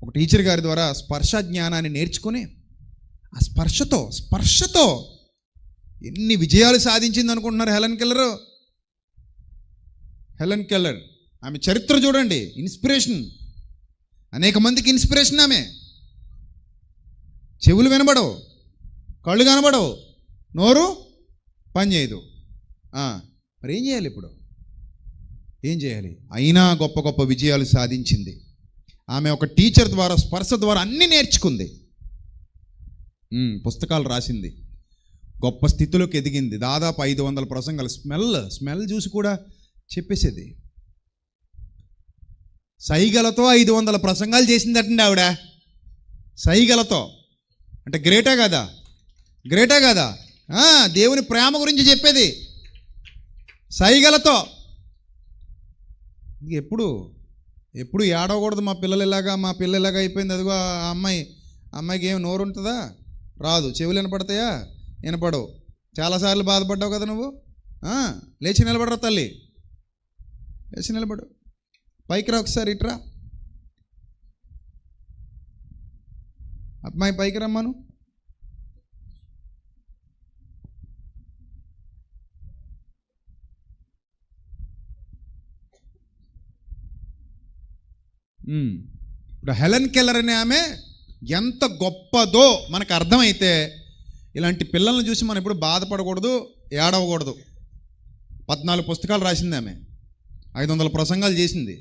ఒక టీచర్ గారి ద్వారా స్పర్శ జ్ఞానాన్ని నేర్చుకొని ఆ స్పర్శతో ఎన్ని విజయాలు సాధించింది అనుకుంటున్నారు హెలెన్ కెల్లర్. ఆమె చరిత్ర చూడండి, ఇన్స్పిరేషన్. అనేక మందికి ఇన్స్పిరేషన్ ఆమె. చెవులు వినబడవు, కళ్ళు కనబడవు, నోరు పని చేయదు. మరి ఏం చేయాలి ఇప్పుడు? అయినా గొప్ప గొప్ప విజయాలు సాధించింది. ఆమె ఒక టీచర్ ద్వారా, స్పర్శ ద్వారా అన్నీ నేర్చుకుంది, పుస్తకాలు రాసింది, గొప్ప స్థితిలోకి ఎదిగింది. దాదాపు 500 ప్రసంగాలు. స్మెల్ చూసి కూడా చెప్పేసేది. సైగలతో 500 ప్రసంగాలు చేసిందటండి ఆవిడ. సైగలతో. అంటే గ్రేటా కదా? దేవుని ప్రేమ గురించి చెప్పేది సైగలతో. ఎప్పుడు ఏడవకూడదు. మా పిల్ల ఇలాగా అయిపోయింది. అదిగో ఆ అమ్మాయికి ఏం నోరు ఉంటుందా? రాదు. చెవులు వినపడతాయా? వినపడవు. చాలాసార్లు బాధపడ్డావు కదా నువ్వు. లేచి నిలబడరా తల్లి, లేచి నిలబడు. పైకి రా ఒకసారి, ఇట్రా అమ్మాయి, పైకి రమ్మను. ఇప్పుడు హెలెన్ కెల్లర్ అనే ఆమె ఎంత గొప్పదో మనకు అర్థమైతే, ఇలాంటి పిల్లల్ని చూసి మనం ఎప్పుడు బాధపడకూడదు, ఏడవకూడదు. 14 పుస్తకాలు రాసింది ఆమె, 500 ప్రసంగాలు చేసింది,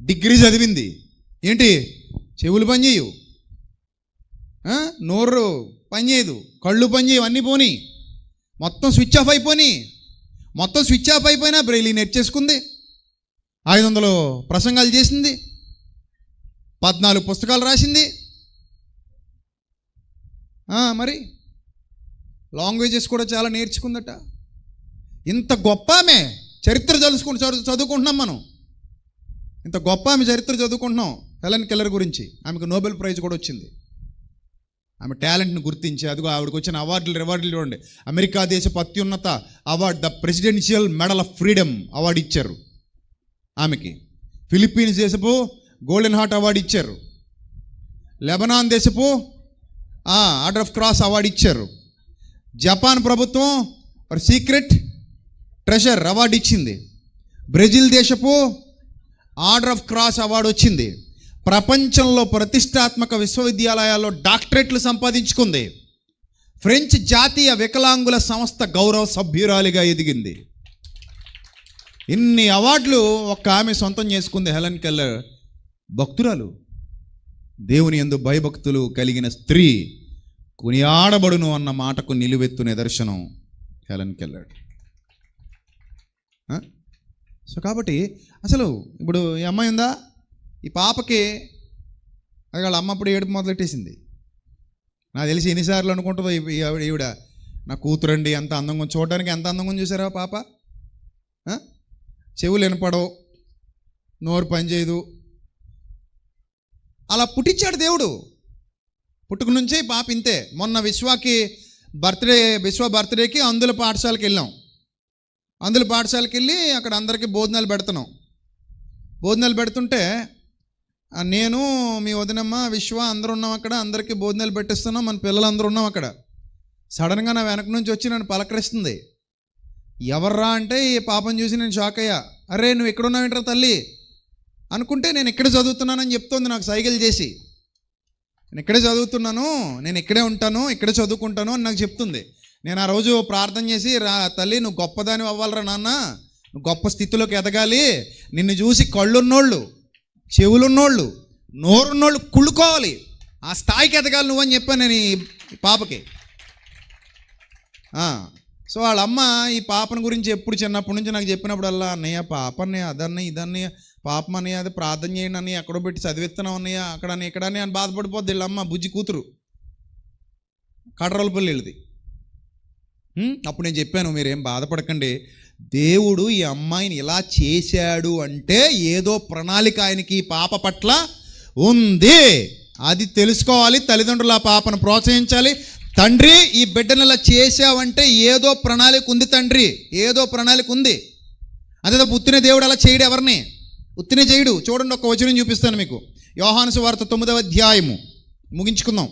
డిగ్రీ చదివింది. ఏంటి, చెవులు పనిచేయవు, నోరు పనిచేయదు, కళ్ళు పనిచేయవు, అన్నీ పోనీ, మొత్తం స్విచ్ ఆఫ్ అయిపోయి, మొత్తం స్విచ్ ఆఫ్ అయిపోయినా బ్రెయిలీ నేర్చేసుకుంది, 500 ప్రసంగాలు చేసింది, 14 పుస్తకాలు రాసింది. మరి లాంగ్వేజెస్ కూడా చాలా నేర్చుకుందట. ఇంత గొప్ప ఆమె చరిత్ర చదువుకుంటున్నాం మనం. ఇంత గొప్ప ఆమె చరిత్ర చదువుకుంటున్నాం. హెలెన్ కెల్లర్ గురించి. ఆమెకు నోబెల్ ప్రైజ్ కూడా వచ్చింది. ఆమె టాలెంట్ని గుర్తించి, అదిగో ఆవిడకి వచ్చిన రివార్డులు చూడండి. అమెరికా దేశపు అత్యున్నత award, the presidential medal of freedom award ఇచ్చారు ఆమెకి. ఫిలిప్పీన్స్ దేశపు గోల్డెన్ హార్ట్ అవార్డు ఇచ్చారు. లెబనాన్ దేశపు ఆర్డర్ ఆఫ్ క్రాస్ అవార్డు ఇచ్చారు. జపాన్ ప్రభుత్వం సీక్రెట్ ట్రెషర్ అవార్డు ఇచ్చింది. బ్రెజిల్ దేశపు ఆర్డర్ ఆఫ్ క్రాస్ అవార్డు వచ్చింది. ప్రపంచంలో ప్రతిష్టాత్మక విశ్వవిద్యాలయాల్లో డాక్టరేట్లు సంపాదించుకుంది. ఫ్రెంచ్ జాతీయ వికలాంగుల సంస్థ గౌరవ సభ్యురాలిగా ఎదిగింది. ఇన్ని అవార్డులు ఒక్క ఆమె సొంతం చేసుకుంది. హెలెన్ కెల్లర్ భక్తురాలు, దేవుని యందు భయభక్తులు కలిగిన స్త్రీ, కొనియాడబడును అన్న మాటకు నిలువెత్తు నిదర్శనం హెలెన్ కెల్లర్. సో కాబట్టి అసలు ఇప్పుడు ఈ అమ్మాయి ఉందా, ఈ పాపకి అది వాళ్ళ అమ్మ అప్పుడు ఏడుపు మొదలెట్టేసింది. నాకు తెలిసి ఎన్నిసార్లు అనుకుంటుందో ఈవిడ, నా కూతురండి ఎంత అందంగా, చూడడానికి ఎంత అందంగా చూసారా పాప. చెవులు వినపడవు, నోరు పనిచేయదు, అలా పుట్టించాడు దేవుడు. పుట్టుక నుంచి పాప ఇంతే. మొన్న విశ్వ బర్త్డేకి అందుల పాఠశాలకు వెళ్ళాం. అందుల పాఠశాలకు వెళ్ళి అక్కడ అందరికీ భోజనాలు పెడుతున్నాం. భోజనాలు పెడుతుంటే నేను, మీ వదినమ్మ, విశ్వ అందరూ ఉన్నాం అక్కడ. అందరికీ భోజనాలు పెట్టిస్తున్నాం, మన పిల్లలు అందరూ ఉన్నాం అక్కడ. సడన్గా నా వెనక నుంచి వచ్చి నన్ను పలకరిస్తుంది. ఎవర్రా అంటే ఈ పాపను చూసి నేను షాక్ అయ్యా. అరే నువ్వు ఎక్కడున్నావేంట్రా తల్లి అనుకుంటే, నేను ఇక్కడే చదువుతున్నానని చెప్తోంది నాకు సైగలు చేసి. నేను ఇక్కడే చదువుతున్నాను, నేను ఇక్కడే ఉంటాను, ఇక్కడే చదువుకుంటాను అని నాకు చెప్తుంది. నేను ఆ రోజు ప్రార్థన చేసి, తల్లి నువ్వు గొప్పదాని అవ్వాలరా నాన్న, నువ్వు గొప్ప స్థితిలోకి ఎదగాలి, నిన్ను చూసి కళ్ళున్నోళ్ళు, చెవులున్నోళ్ళు, నోరున్నోళ్ళు కుళ్ళుకోవాలి, ఆ స్థాయికి ఎదగాలి నువ్వు అని చెప్పాను నేను ఈ పాపకి. సో వాళ్ళ అమ్మ ఈ పాపను గురించి ఎప్పుడు చిన్నప్పటి నుంచి నాకు చెప్పినప్పుడల్లా, అన్నయ్య పాప అన్నయ్య, అదన్నయ్య ఇదన్నయ్య, పాపం అన్నయ్య, అది ప్రార్థన చేయండి అన్నయ్య, ఎక్కడో పెట్టి చదివిస్తున్నాం అన్నయ్య, అక్కడని ఇక్కడని అని బాధపడిపోద్ది వీళ్ళమ్మ. బుజ్జి కూతురు కడరోలపల్లి వెళ్ళింది. అప్పుడు నేను చెప్పాను, మీరేం బాధపడకండి, దేవుడు ఈ అమ్మాయిని ఇలా చేశాడు అంటే ఏదో ప్రణాళిక ఆయనకి ఈ పాప పట్ల ఉంది, అది తెలుసుకోవాలి. తల్లిదండ్రులు ఆ పాపను ప్రోత్సహించాలి. తండ్రి ఈ బిడ్డను ఇలా చేశావంటే ఏదో ప్రణాళిక ఉంది తండ్రి, ఏదో ప్రణాళిక ఉంది. అదే ఉత్తిన దేవుడు అలా చేయడు, ఎవరిని ఉత్తినే చేయడు. చూడండి, ఒక వచనం చూపిస్తాను మీకు. యోహాను సువార్త 9వ అధ్యాయము, ముగించుకుందాం.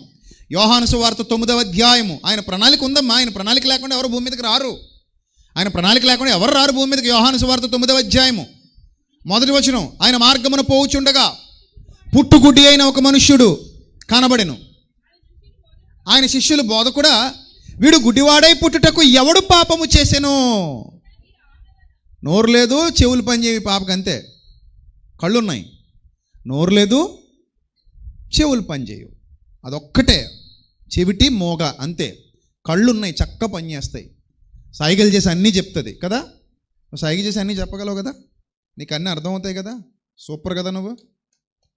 యోహాను సువార్త 9వ అధ్యాయము. ఆయన ప్రణాళిక ఉందమ్మా. ఆయన ప్రణాళిక లేకుండా ఎవరు భూమి మీదకి రారు. ఆయన ప్రణాళిక లేకుండా ఎవరు రారు భూమి మీదకి. యోహాను సువార్త 9వ అధ్యాయము 1వ వచనం. ఆయన మార్గమున పోవుచుండగా పుట్టుగుడ్డి అయిన ఒక మనుష్యుడు కనబడెను. ఆయన శిష్యులు, బోధకుడా, వీడు గుడ్డివాడై పుట్టుటకు ఎవడు పాపము చేసెను? నోరు లేదు, చెవులు పనిచేవి పాపకు, అంతే. కళ్ళున్నాయి, నోరు లేదు, చెవులు పనిచేయవు, అదొక్కటే, చెవిటి మోగ అంతే. కళ్ళున్నాయి, చక్క పనిచేస్తాయి, సైగలు చేసి అన్నీ చెప్తుంది కదా. సైగలు చేసి అన్నీ చెప్పగలవు కదా, నీకు అన్నీ అర్థమవుతాయి కదా. సూపర్ కదా నువ్వు.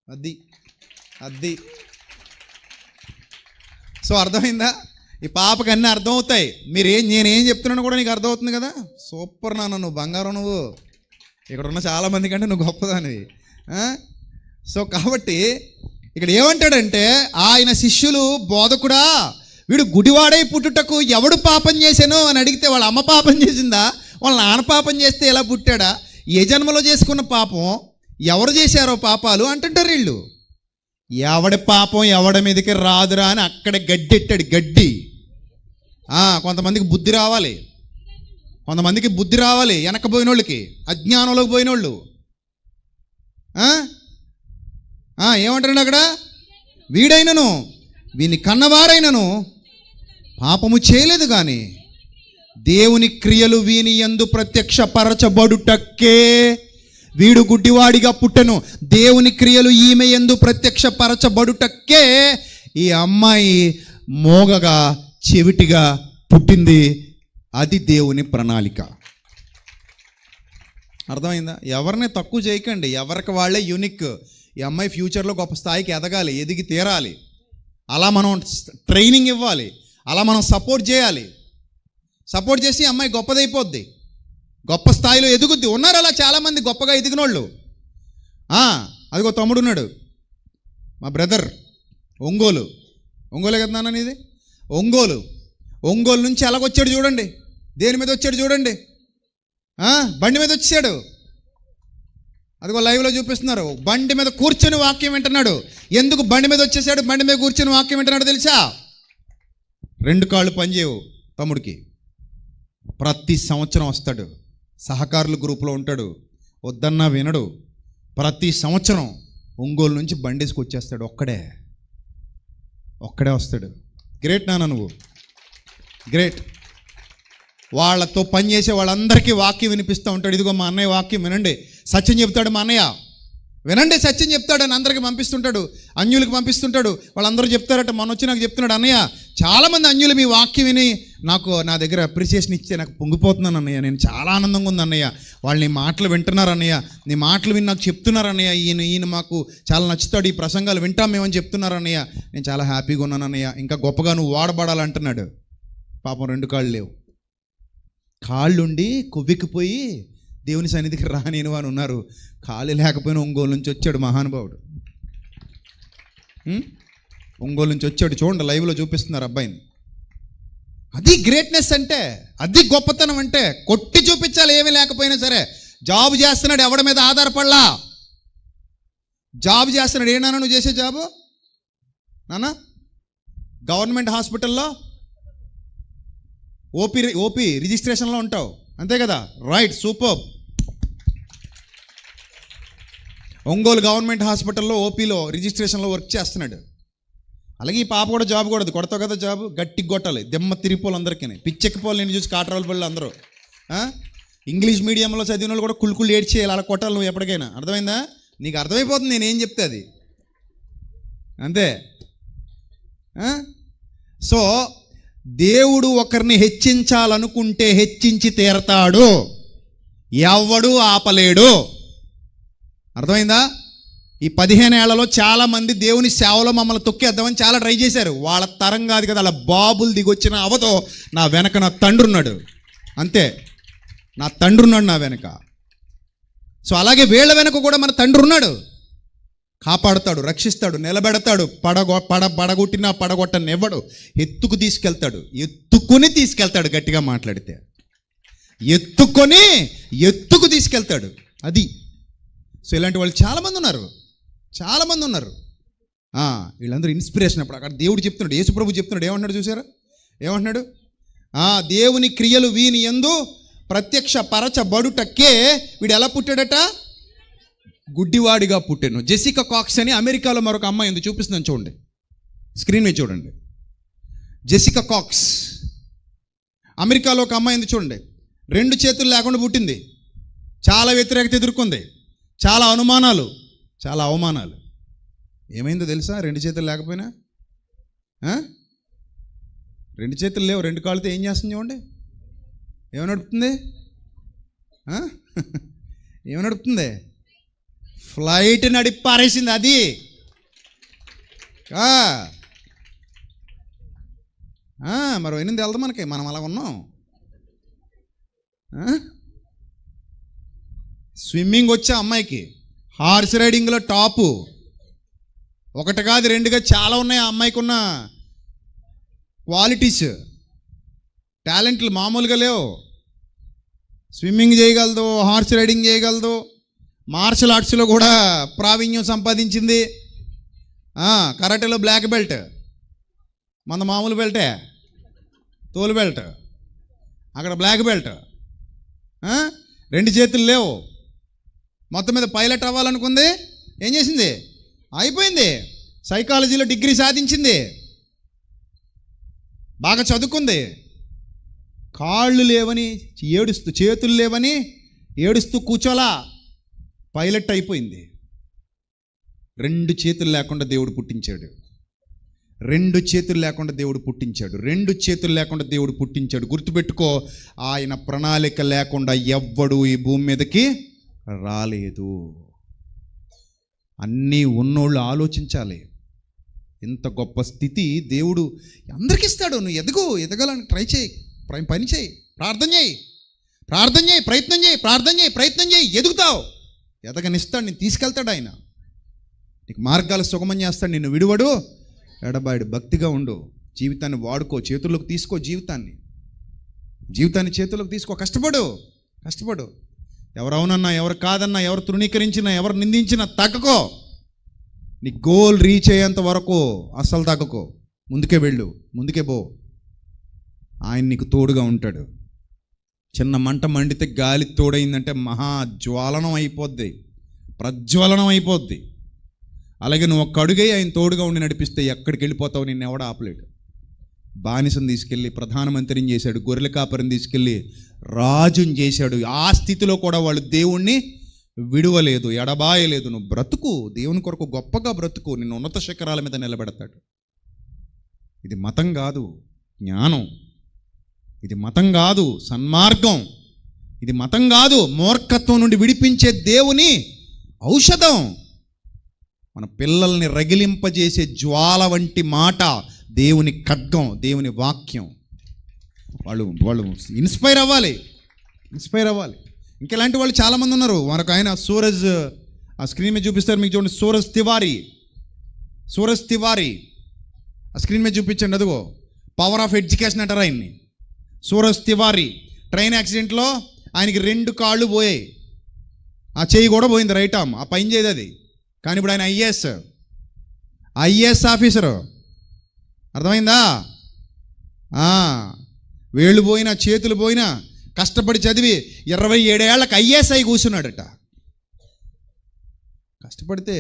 అది సో అర్థమైందా? ఈ పాపకి అన్నీ అర్థమవుతాయి. నేనేం చెప్తున్నాను కూడా నీకు అర్థమవుతుంది కదా. సూపర్ నాన్న, నువ్వు బంగారం, నువ్వు ఇక్కడ ఉన్న చాలామంది కంటే నువ్వు గొప్పదానివి. సో కాబట్టి ఇక్కడ ఏమంటాడంటే, ఆయన శిష్యులు, బోధకుడా, వీడు గుడివాడై పుట్టుటకు ఎవడు పాపం చేశాను అని అడిగితే, వాళ్ళ అమ్మ పాపం చేసిందా, వాళ్ళ నాన్న పాపం చేస్తే ఎలా పుట్టాడా, ఏ జన్మలో చేసుకున్న పాపం, ఎవరు చేశారో పాపాలు అంటుంటారు వీళ్ళు. ఎవడి పాపం ఎవడి మీదకి రాదురా అని అక్కడ గడ్డెట్టాడు, గడ్డి. కొంతమందికి బుద్ధి రావాలి, కొంతమందికి బుద్ధి రావాలి, వెనక పోయినోళ్ళకి, అజ్ఞానంలోకి పోయినోళ్ళు. ఏమంటాడు అక్కడ? వీడైనను వీని కన్నవారైనను పాపము చేయలేదు కానీ దేవుని క్రియలు వీని యందు ప్రత్యక్షపరచబడుటక్కే వీడు గుడ్డివాడిగా పుట్టెను. దేవుని క్రియలు ఈమె యందు ప్రత్యక్షపరచబడుటక్కే ఈ అమ్మాయి మోగగా చెవిటిగా పుట్టింది. అది దేవుని ప్రణాళిక. అర్థమైందా? ఎవరిని తక్కువ చేయకండి, ఎవరికి వాళ్ళే యూనిక్. ఈ అమ్మాయి ఫ్యూచర్లో గొప్ప స్థాయికి ఎదగాలి, ఎదిగి తీరాలి. అలా మనం ట్రైనింగ్ ఇవ్వాలి, అలా మనం సపోర్ట్ చేయాలి. సపోర్ట్ చేసి అమ్మాయి గొప్పదైపోద్ది, గొప్ప స్థాయిలో ఎదుగుద్ది. ఉన్నారు అలా చాలామంది గొప్పగా ఎదిగినోళ్ళు. అదిగో తమ్ముడు ఉన్నాడు, మా బ్రదర్, ఒంగోలే కదా నాన్న ఇది, ఒంగోలు నుంచి ఎలాగొచ్చాడు చూడండి, దేని మీద వచ్చాడు చూడండి, బండి మీద వచ్చాడు. అదిగో లైవ్లో చూపిస్తున్నారు. బండి మీద కూర్చొని వాక్యం వింటున్నాడు. ఎందుకు బండి మీద వచ్చేసాడు, బండి మీద కూర్చొని వాక్యం వింటున్నాడు తెలుసా? 2 కాళ్ళు పనిచేయవు తమ్ముడికి. ప్రతి సంవత్సరం వస్తాడు, సహకారుల గ్రూపులో ఉంటాడు, వద్దన్నా వినడు. ప్రతి సంవత్సరం ఒంగోలు నుంచి బండేసుకు వచ్చేస్తాడు. ఒక్కడే వస్తాడు. గ్రేట్ నాన్న, నువ్వు గ్రేట్. వాళ్ళతో పనిచేసే వాళ్ళందరికీ వాక్యం వినిపిస్తూ ఉంటాడు. ఇదిగో మా అన్నయ్య వాక్యం వినండి, సత్యం చెప్తాడు మా అన్నయ్య, వినండి సత్యం చెప్తాడు అని అందరికీ పంపిస్తుంటాడు, అన్యులకు పంపిస్తుంటాడు. వాళ్ళందరూ చెప్తారట. మొన్న వచ్చి నాకు చెప్తున్నాడు, అన్నయ్య చాలామంది అన్యులు మీ వాక్యం విని నా దగ్గర అప్రిసియేషన్ ఇచ్చే నాకు పొంగిపోతున్నాను అన్నయ్య, నేను చాలా ఆనందంగా ఉంది అన్నయ్య, వాళ్ళు నీ మాటలు వింటున్నారు అన్నయ్య, నీ మాటలు విని నాకు చెప్తున్నారు అన్నయ్య, ఈయన మాకు చాలా నచ్చుతాడు, ఈ ప్రసంగాలు వింటాం మేమని చెప్తున్నారు అన్నయ్య, నేను చాలా హ్యాపీగా ఉన్నాను అన్నయ్య, ఇంకా గొప్పగా నువ్వు వాడబడాలంటున్నాడు. పాపం 2 కాళ్ళు లేవు, కాళ్ళుండి కొవ్వెక్కిపోయి దేవుని సన్నిధికి రానిను అని ఉన్నారు. కాళ్ళు లేకపోయినా ఒంగోలు నుంచి వచ్చాడు మహానుభావుడు. ఒంగోలు నుంచి వచ్చాడు. చూడండి, లైవ్లో చూపిస్తున్నారు అబ్బాయిని. అది గ్రేట్నెస్ అంటే, అది గొప్పతనం అంటే. కొట్టి చూపించాలి ఏమీ లేకపోయినా సరే. జాబ్ చేస్తున్నాడు, ఎవడి మీద ఆధారపడలా. జాబ్ చేస్తున్నాడు. ఏ నాన్న నువ్వు చేసే జాబు నాన్న? గవర్నమెంట్ హాస్పిటల్లో ఓపీ రిజిస్ట్రేషన్లో ఉంటావు, అంతే కదా? Right, super. ఒంగోలు గవర్నమెంట్ హాస్పిటల్లో ఓపీలో రిజిస్ట్రేషన్లో వర్క్ చేస్తున్నాడు. అలాగే ఈ పాప కూడా జాబ్ కూడా కొడతావు కదా, జాబ్ గట్టిగా కొట్టాలి. దెమ్మ తిరిగిపోలు అందరికీ, పిచ్చెక్కిపోలు నేను చూసి కాటరాల పళ్ళు అందరూ. ఇంగ్లీష్ మీడియంలో చదివిన వాళ్ళు కూడా కుళ్ళు ఏడ్చేయాలి, అలా కొట్టాలి నువ్వు ఎప్పటికైనా. అర్థమైందా? నీకు అర్థమైపోతుంది నేనేం చెప్తే అది, అంతే. సో దేవుడు ఒకరిని హెచ్చించాలనుకుంటే హెచ్చించి తీరతాడు, ఎవ్వడు ఆపలేడు. అర్థమైందా? ఈ 15 ఏళ్లలో చాలామంది దేవుని సేవలో మమ్మల్ని తొక్కేద్దామని చాలా ట్రై చేశారు. వాళ్ళ తరం కాదు కదా, అలా బాబులు దిగొచ్చిన అవతో నా వెనక నా తండ్రి ఉన్నాడు, అంతే. నా తండ్రి ఉన్నాడు నా వెనక. సో అలాగే వీళ్ళ వెనక కూడా మన తండ్రి ఉన్నాడు. కాపాడుతాడు, రక్షిస్తాడు, నిలబెడతాడు. పడగొట్టినా పడగొట్టనివ్వడు. ఎత్తుకుని తీసుకెళ్తాడు. గట్టిగా మాట్లాడితే ఎత్తుకు తీసుకెళ్తాడు. అది. సో ఇలాంటి వాళ్ళు చాలామంది ఉన్నారు. వీళ్ళందరూ ఇన్స్పిరేషన్. అప్పుడు అక్కడ దేవుడు చెప్తున్నాడు, యేసుప్రభు చెప్తున్నాడు, ఏమంటున్నాడు చూసారా? ఏమంటున్నాడు? దేవుని క్రియలు వీని యందు ప్రత్యక్షపరచబడుటకే వీడు ఎలా పుట్టాడట? గుడ్డివాడిగా పుట్టాను. జెసికా కాక్స్ అని అమెరికాలో మరొక అమ్మాయి ఉంది, చూపిస్తున్నాను చూడండి, స్క్రీన్ మీద చూడండి. జెసికా కాక్స్, అమెరికాలో ఒక అమ్మాయి ఉంది చూడండి. 2 చేతులు లేకుండా పుట్టింది. చాలా వ్యతిరేకత ఎదుర్కొంది, చాలా అనుమానాలు, చాలా అవమానాలు. ఏమైందో తెలుసా? 2 చేతులు లేకపోయినా, 2 చేతులు లేవు, 2 కాళ్ళతో ఏం చేస్తుంది చూడండి. ఏమి నడుపుతుంది? ఫ్లైట్ నడిపి పారేసింది అది. మరి ఎనిమిది వెళ్దాం మనకి, మనం అలా ఉన్నాం. స్విమ్మింగ్ వచ్చే అమ్మాయికి, హార్స్ రైడింగ్లో టాపు. 1 కాదు 2గా చాలా ఉన్నాయి ఆ అమ్మాయికి ఉన్న క్వాలిటీస్, టాలెంట్లు మామూలుగా లేవు. స్విమ్మింగ్ చేయగలదు, హార్స్ రైడింగ్ చేయగలదు, మార్షల్ ఆర్ట్స్లో కూడా ప్రావీణ్యం సంపాదించింది. కరాటేలో బ్లాక్ బెల్ట్, మన మామూలు బెల్టే, తోలు బెల్ట్, అక్కడ బ్లాక్ బెల్ట్. 2 చేతులు లేవు. మొత్తం మీద పైలట్ అవ్వాలనుకుంది. ఏం చేసింది? అయిపోయింది. సైకాలజీలో డిగ్రీ సాధించింది. బాగా చదువుకుంది, కాళ్ళు లేవని ఏడుస్తూ, చేతులు లేవని ఏడుస్తూ కూర్చోలా, పైలట్ అయిపోయింది. 2 చేతులు లేకుండా దేవుడు పుట్టించాడు. 2 చేతులు లేకుండా దేవుడు పుట్టించాడు. 2 చేతులు లేకుండా దేవుడు పుట్టించాడు. గుర్తుపెట్టుకో, ఆయన ప్రణాళిక లేకుండా ఎవ్వడు ఈ భూమి మీదకి రాలేదు. అన్నీ ఉన్నోళ్ళు ఆలోచించాలి. ఇంత గొప్ప స్థితి దేవుడు అందరికి ఇస్తాడు. నువ్వు ఎదగాలని ట్రై చేయి, పని చేయి, ప్రార్థన చేయి, ప్రయత్నం చేయి, ఎదుగుతావు. ఎదగనిస్తాడు, నేను తీసుకెళ్తాడు ఆయన. నీకు మార్గాలు సుగమం చేస్తాడు, నిన్ను విడువడు, ఎడబాయుడు. భక్తిగా ఉండు, జీవితాన్ని వాడుకో, చేతుల్లోకి తీసుకో, జీవితాన్ని చేతుల్లోకి తీసుకో. కష్టపడు. ఎవరు అవునన్నా, ఎవరు కాదన్నా, ఎవరు తృణీకరించినా, ఎవరు నిందించినా తగ్గకో. నీ గోల్ రీచ్ అయ్యేంత వరకు అస్సలు తగ్గకో. ముందుకే వెళ్ళు, ముందుకే పో. ఆయన నీకు తోడుగా ఉంటాడు. చిన్న మంట మండితే గాలి తోడైందంటే మహాజ్వాలనం అయిపోద్ది, ప్రజ్వలనం అయిపోద్ది. అలాగే నువ్వు ఒక్క అడుగై ఆయన తోడుగా ఉండి నడిపిస్తే ఎక్కడికి వెళ్ళిపోతావు, నిన్ను ఎవడ ఆపలేడు. బానిసను తీసుకెళ్ళి ప్రధానమంత్రిని చేశాడు, గొర్రెల కాపరిని తీసుకెళ్ళి రాజుని చేశాడు. ఆ స్థితిలో కూడా వాళ్ళు దేవుణ్ణి విడువలేదు, ఎడబాయలేదు. నువ్వు బ్రతుకు, దేవుని కొరకు గొప్పగా బ్రతుకు, నిన్ను ఉన్నత శిఖరాల మీద నిలబెడతాడు. ఇది మతం కాదు, జ్ఞానం. ఇది మతం కాదు, సన్మార్గం. ఇది మతం కాదు, మూర్ఖత్వం నుండి విడిపించే దేవుని ఔషధం. మన పిల్లల్ని రగిలింపజేసే జ్వాల వంటి మాట దేవుని ఖడ్గం, దేవుని వాక్యం. వాళ్ళు ఇన్స్పైర్ అవ్వాలి. ఇంకెలాంటి వాళ్ళు చాలామంది ఉన్నారు. మరొక ఆయన సూరజ్, ఆ స్క్రీన్ మీద చూపిస్తారు మీకు, చూడండి. సూరజ్ తివారీ ఆ స్క్రీన్ మీద చూపించండి. అదిగో పవర్ ఆఫ్ ఎడ్యుకేషన్ అంటారు ఆయన్ని. సూరజ్ తివారీ ట్రైన్ యాక్సిడెంట్లో ఆయనకి 2 కాళ్ళు పోయాయి, ఆ చెయ్యి కూడా పోయింది, రైట్ ఆర్మ్, ఆ పైన చేయదు అది. కానీ ఇప్పుడు ఆయన ఐఏఎస్ ఆఫీసరు. అర్థమైందా? వేళ్ళు పోయినా, చేతులు పోయినా, కష్టపడి చదివి 27 ఏళ్ళకి ఐఏఎస్ అయి కూర్చున్నాడట. కష్టపడితే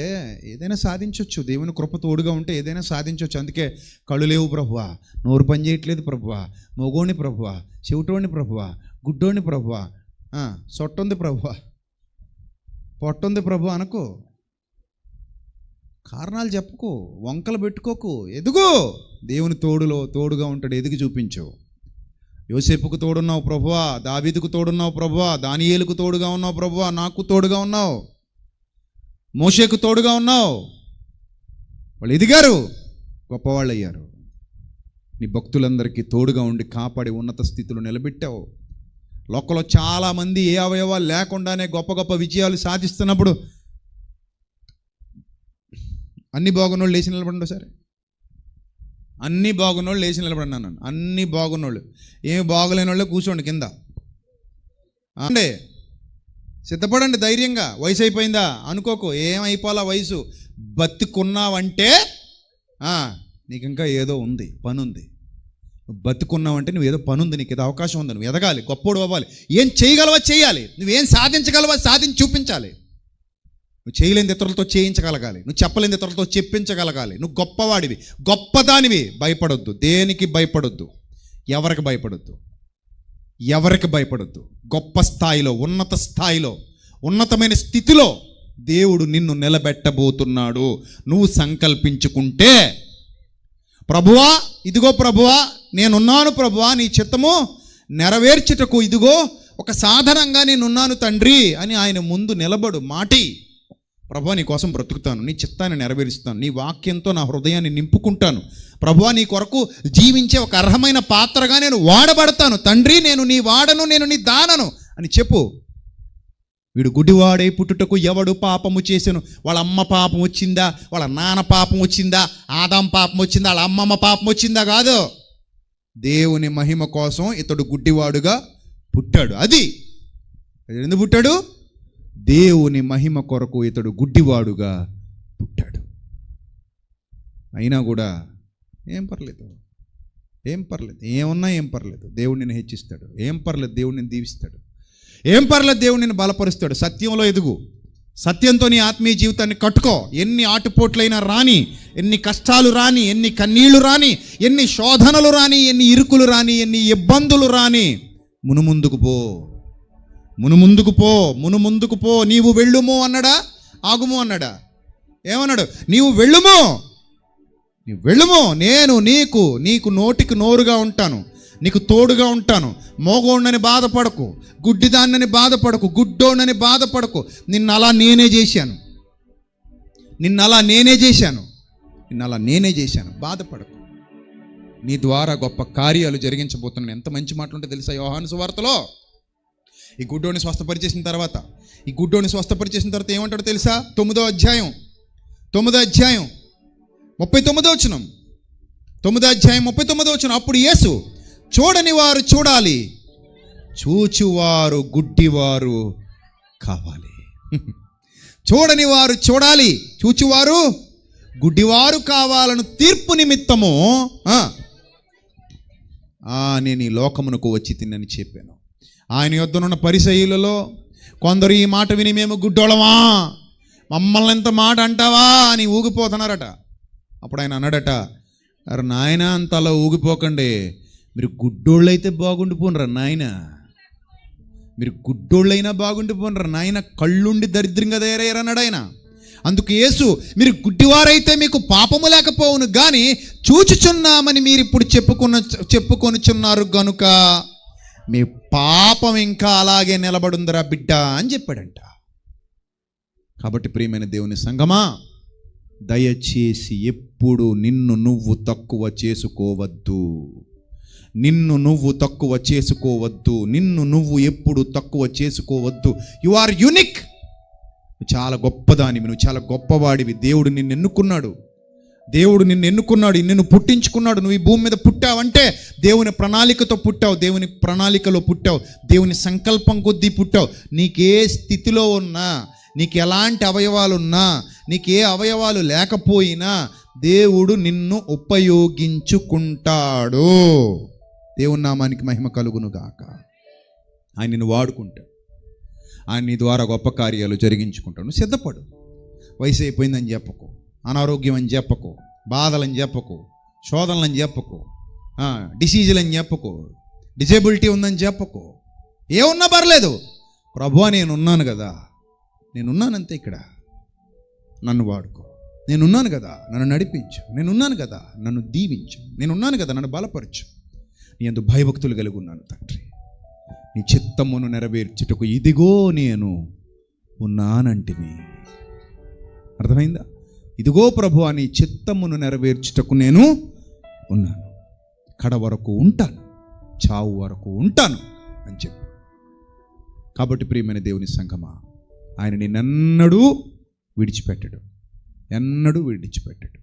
ఏదైనా సాధించవచ్చు, దేవుని కృప తోడుగా ఉంటే ఏదైనా సాధించవచ్చు. అందుకే కళ్ళు లేవు ప్రభువా, నోరు పని చేయట్లేదు ప్రభువా, మొగోని ప్రభువా, చెవిటోని ప్రభువా, గుడ్డోని ప్రభువా, సొట్టుంది ప్రభువా, పొట్టుంది ప్రభు అనుకో. కారణాలు చెప్పుకో, వంకలు పెట్టుకోకు, ఎదుగు. దేవుని తోడుగా ఉంటాడు, ఎదిగి చూపించు. యోసేపుకు తోడున్నావు ప్రభువా, దావీదుకు తోడున్నావు ప్రభువా, దానియేలుకు తోడుగా ఉన్నావు ప్రభువా, నాకు తోడుగా ఉన్నావు, మోషేకు తోడుగా ఉన్నావు. వాళ్ళు ఎదిగారు, గొప్పవాళ్ళు అయ్యారు. నీ భక్తులందరికీ తోడుగా ఉండి కాపాడి ఉన్నత స్థితిలో నిలబెట్టావు. లోకంలో చాలామంది ఏ అవయవాలు లేకుండానే గొప్ప గొప్ప విజయాలు సాధిస్తున్నప్పుడు అన్ని బాగున్నోళ్ళు లేచి నిలబడండి. సరే, అన్నీ బాగున్నోళ్ళు లేచి నిలబడినా నన్ను, అన్నీ బాగున్నోళ్ళు. ఏమి బాగలేని వాళ్ళే కూర్చోండి కింద. అంటే సిద్ధపడండి ధైర్యంగా. వయసు అయిపోయిందా అనుకోకు, ఏమైపోవాలా వయసు. బతికున్నావంటే నీకు ఇంకా ఏదో ఉంది, పని ఉంది. బతికున్నావంటే నువ్వు ఏదో పని ఉంది, నీకు ఏదో అవకాశం ఉంది, నువ్వు ఎదగాలి, గొప్పోడు అవ్వాలి. ఏం చేయగలవా చేయాలి, నువ్వేం సాధించగలవా సాధించి చూపించాలి. నువ్వు చేయలేని ఇతరులతో చేయించగలగాలి, నువ్వు చెప్పలేని ఇతరులతో చెప్పించగలగాలి. నువ్వు గొప్పవాడివి, గొప్పదానివి. భయపడొద్దు, దేనికి భయపడొద్దు, ఎవరికి భయపడొద్దు. గొప్ప స్థాయిలో, ఉన్నత స్థాయిలో, ఉన్నతమైన స్థితిలో దేవుడు నిన్ను నిలబెట్టబోతున్నాడు. నువ్వు సంకల్పించుకుంటే, ప్రభువా ఇదిగో ప్రభువా నేనున్నాను ప్రభువా, నీ చిత్తము నెరవేర్చుటకు ఇదిగో ఒక సాధనంగా నేనున్నాను తండ్రి అని ఆయన ముందు నిలబడు. మాటి, ప్రభువా నీ కోసం బ్రతుకుతాను, నీ చిత్తాన్ని నెరవేరుస్తాను, నీ వాక్యంతో నా హృదయాన్ని నింపుకుంటాను. ప్రభువా నీ కొరకు జీవించే ఒక అర్హమైన పాత్రగా నేను వాడబడతాను తండ్రి, నేను నీ వాడను, నేను నీ దానను అని చెప్పు. వీడు గుడివాడై పుట్టుటకు ఎవడు పాపము చేసెను? వాళ్ళ అమ్మ పాపం వచ్చిందా, వాళ్ళ నాన్న పాపం వచ్చిందా, ఆదాం పాపం వచ్చిందా, వాళ్ళ అమ్మమ్మ పాపం వచ్చిందా? కాదు, దేవుని మహిమ కోసం ఇతడు గుడ్డివాడుగా పుట్టాడు. అది ఎందుకు పుట్టాడు? దేవుని మహిమ కొరకు ఇతడు గుడ్డివాడుగా పుట్టాడు. అయినా కూడా ఏం పర్లేదు, ఏమున్నా ఏం పర్లేదు, దేవుడు నిన్ను హెచ్చిస్తాడు. ఏం పర్లేదు, దేవుడు నిన్ను దీవిస్తాడు. ఏం పర్లేదు, దేవుడు నిన్ను బలపరుస్తాడు. సత్యంలో ఎదుగు, సత్యంతో నీ ఆత్మీయ జీవితాన్ని కట్టుకో. ఎన్ని ఆటుపోట్లైనా రాని, ఎన్ని కష్టాలు రాని, ఎన్ని కన్నీళ్లు రాని, ఎన్ని శోధనలు రాని, ఎన్ని ఇరుకులు రాని, ఎన్ని ఇబ్బందులు రాని, మునుముందుకు పో, మునుముందుకు పో, మునుముందుకు పో. నీవు వెళ్ళుము అన్నాడా, ఆగుము అన్నాడా? ఏమన్నాడు? నీవు వెళ్ళుము, నీవు వెళ్ళుము, నేను నీకు నోటికి నోరుగా ఉంటాను, నీకు తోడుగా ఉంటాను. మోగోండని బాధపడకు, గుడ్డిదాన్నని బాధపడకు, గుడ్డోండని బాధపడకు. నిన్ను అలా నేనే చేశాను, బాధపడకు. నీ ద్వారా గొప్ప కార్యాలు జరిగించబోతున్నాను. ఎంత మంచి మాటలు ఉంటే తెలుసా యోహాను సువార్తలో? ఈ గుడ్డోని స్వస్థపరిచేసిన తర్వాత ఏమంటాడో తెలుసా? 9వ అధ్యాయం 39వ వచనం. 9వ అధ్యాయం 39వ వచనం. అప్పుడు యేసు, చూడని వారు చూడాలి, చూచువారు గుడ్డివారు కావాలి. చూడని వారు చూడాలి, చూచువారు గుడ్డివారు కావాలను తీర్పు నిమిత్తము నేను ఈ లోకమునకు వచ్చి తిన్నని చెప్పాను. ఆయన యొద్దనున్న పరిసయ్యులలో కొందరు ఈ మాట విని, మేము గుడ్డోళమా, మమ్మల్ని ఎంత మాట అంటావా అని ఊగిపోతున్నారట. అప్పుడు ఆయన అన్నాడట, అరే నాయన అంత అలా ఊగిపోకండి, మీరు గుడ్డోళ్ళైతే బాగుండిపోనరా నాయన, మీరు గుడ్డోళ్ళైనా బాగుండిపోనరా నాయన, కళ్ళుండి దరిద్రంగా తయారయ్యారు అన్నాడు ఆయన. అందుకు యేసు, మీరు గుడ్డివారైతే మీకు పాపము లేకపోవును కానీ చూచుచున్నామని మీరు ఇప్పుడు చెప్పుకొనుచున్నారు గనుక మీ పాపం ఇంకా అలాగే నిలబడుందిరా బిడ్డ అని చెప్పాడంట. కాబట్టి ప్రియమైన దేవుని సంగమా, దయచేసి ఎప్పుడు నిన్ను నువ్వు తక్కువ చేసుకోవద్దు, నిన్ను నువ్వు ఎప్పుడు తక్కువ చేసుకోవద్దు. You are unique. నువ్వు చాలా గొప్పదానివి, నువ్వు చాలా గొప్పవాడివి. దేవుడు నిన్ను ఎన్నుకున్నాడు, నిన్ను పుట్టించుకున్నాడు. నువ్వు ఈ భూమి మీద పుట్టావంటే దేవుని ప్రణాళికతో పుట్టావు, దేవుని ప్రణాళికలో పుట్టావు, దేవుని సంకల్పం కొద్దీ పుట్టావు. నీకే స్థితిలో ఉన్నా, నీకు ఎలాంటి అవయవాలున్నా, నీకు ఏ అవయవాలు లేకపోయినా దేవుడు నిన్ను ఉపయోగించుకుంటాడు. దేవుని నామానికి మహిమ కలుగును గాక. ఆయన నిన్ను వాడుకుంటాడు, ఆయన నీ ద్వారా గొప్ప కార్యాలు జరిగించుకుంటాడు. నువ్వు సిద్ధపడు. వయసు అయిపోయిందని చెప్పకు, అనారోగ్యం అని చెప్పకు, బాధలని చెప్పకు, శోధనలని చెప్పకు, డిసీజులని చెప్పకు, డిజేబిలిటీ ఉందని చెప్పకు. ఏమున్నా పర్లేదు, ప్రభువా నేనున్నాను కదా, నేనున్నానంతే, ఇక్కడ నన్ను వాడుకో, నేనున్నాను కదా, నన్ను నడిపించు, నేనున్నాను కదా, నన్ను దీవించు, నేనున్నాను కదా, నన్ను బలపరచు. నీ యందు భయభక్తులు కలిగి ఉన్నాను తండ్రి, నీ చిత్తమును నెరవేర్చుటకు ఇదిగో నేను ఉన్నానంటిని. అర్థమైందా? ఇదిగో ప్రభువా నీ చిత్తమును నెరవేర్చుటకు నేను ఉన్నాను, కడ వరకు ఉంటాను, చావు వరకు ఉంటాను అని చెప్పు. కాబట్టి ప్రియమైన దేవుని సంఘమా, ఆయన నిన్నెన్నడూ విడిచిపెట్టడు, ఎన్నడూ విడిచిపెట్టడు.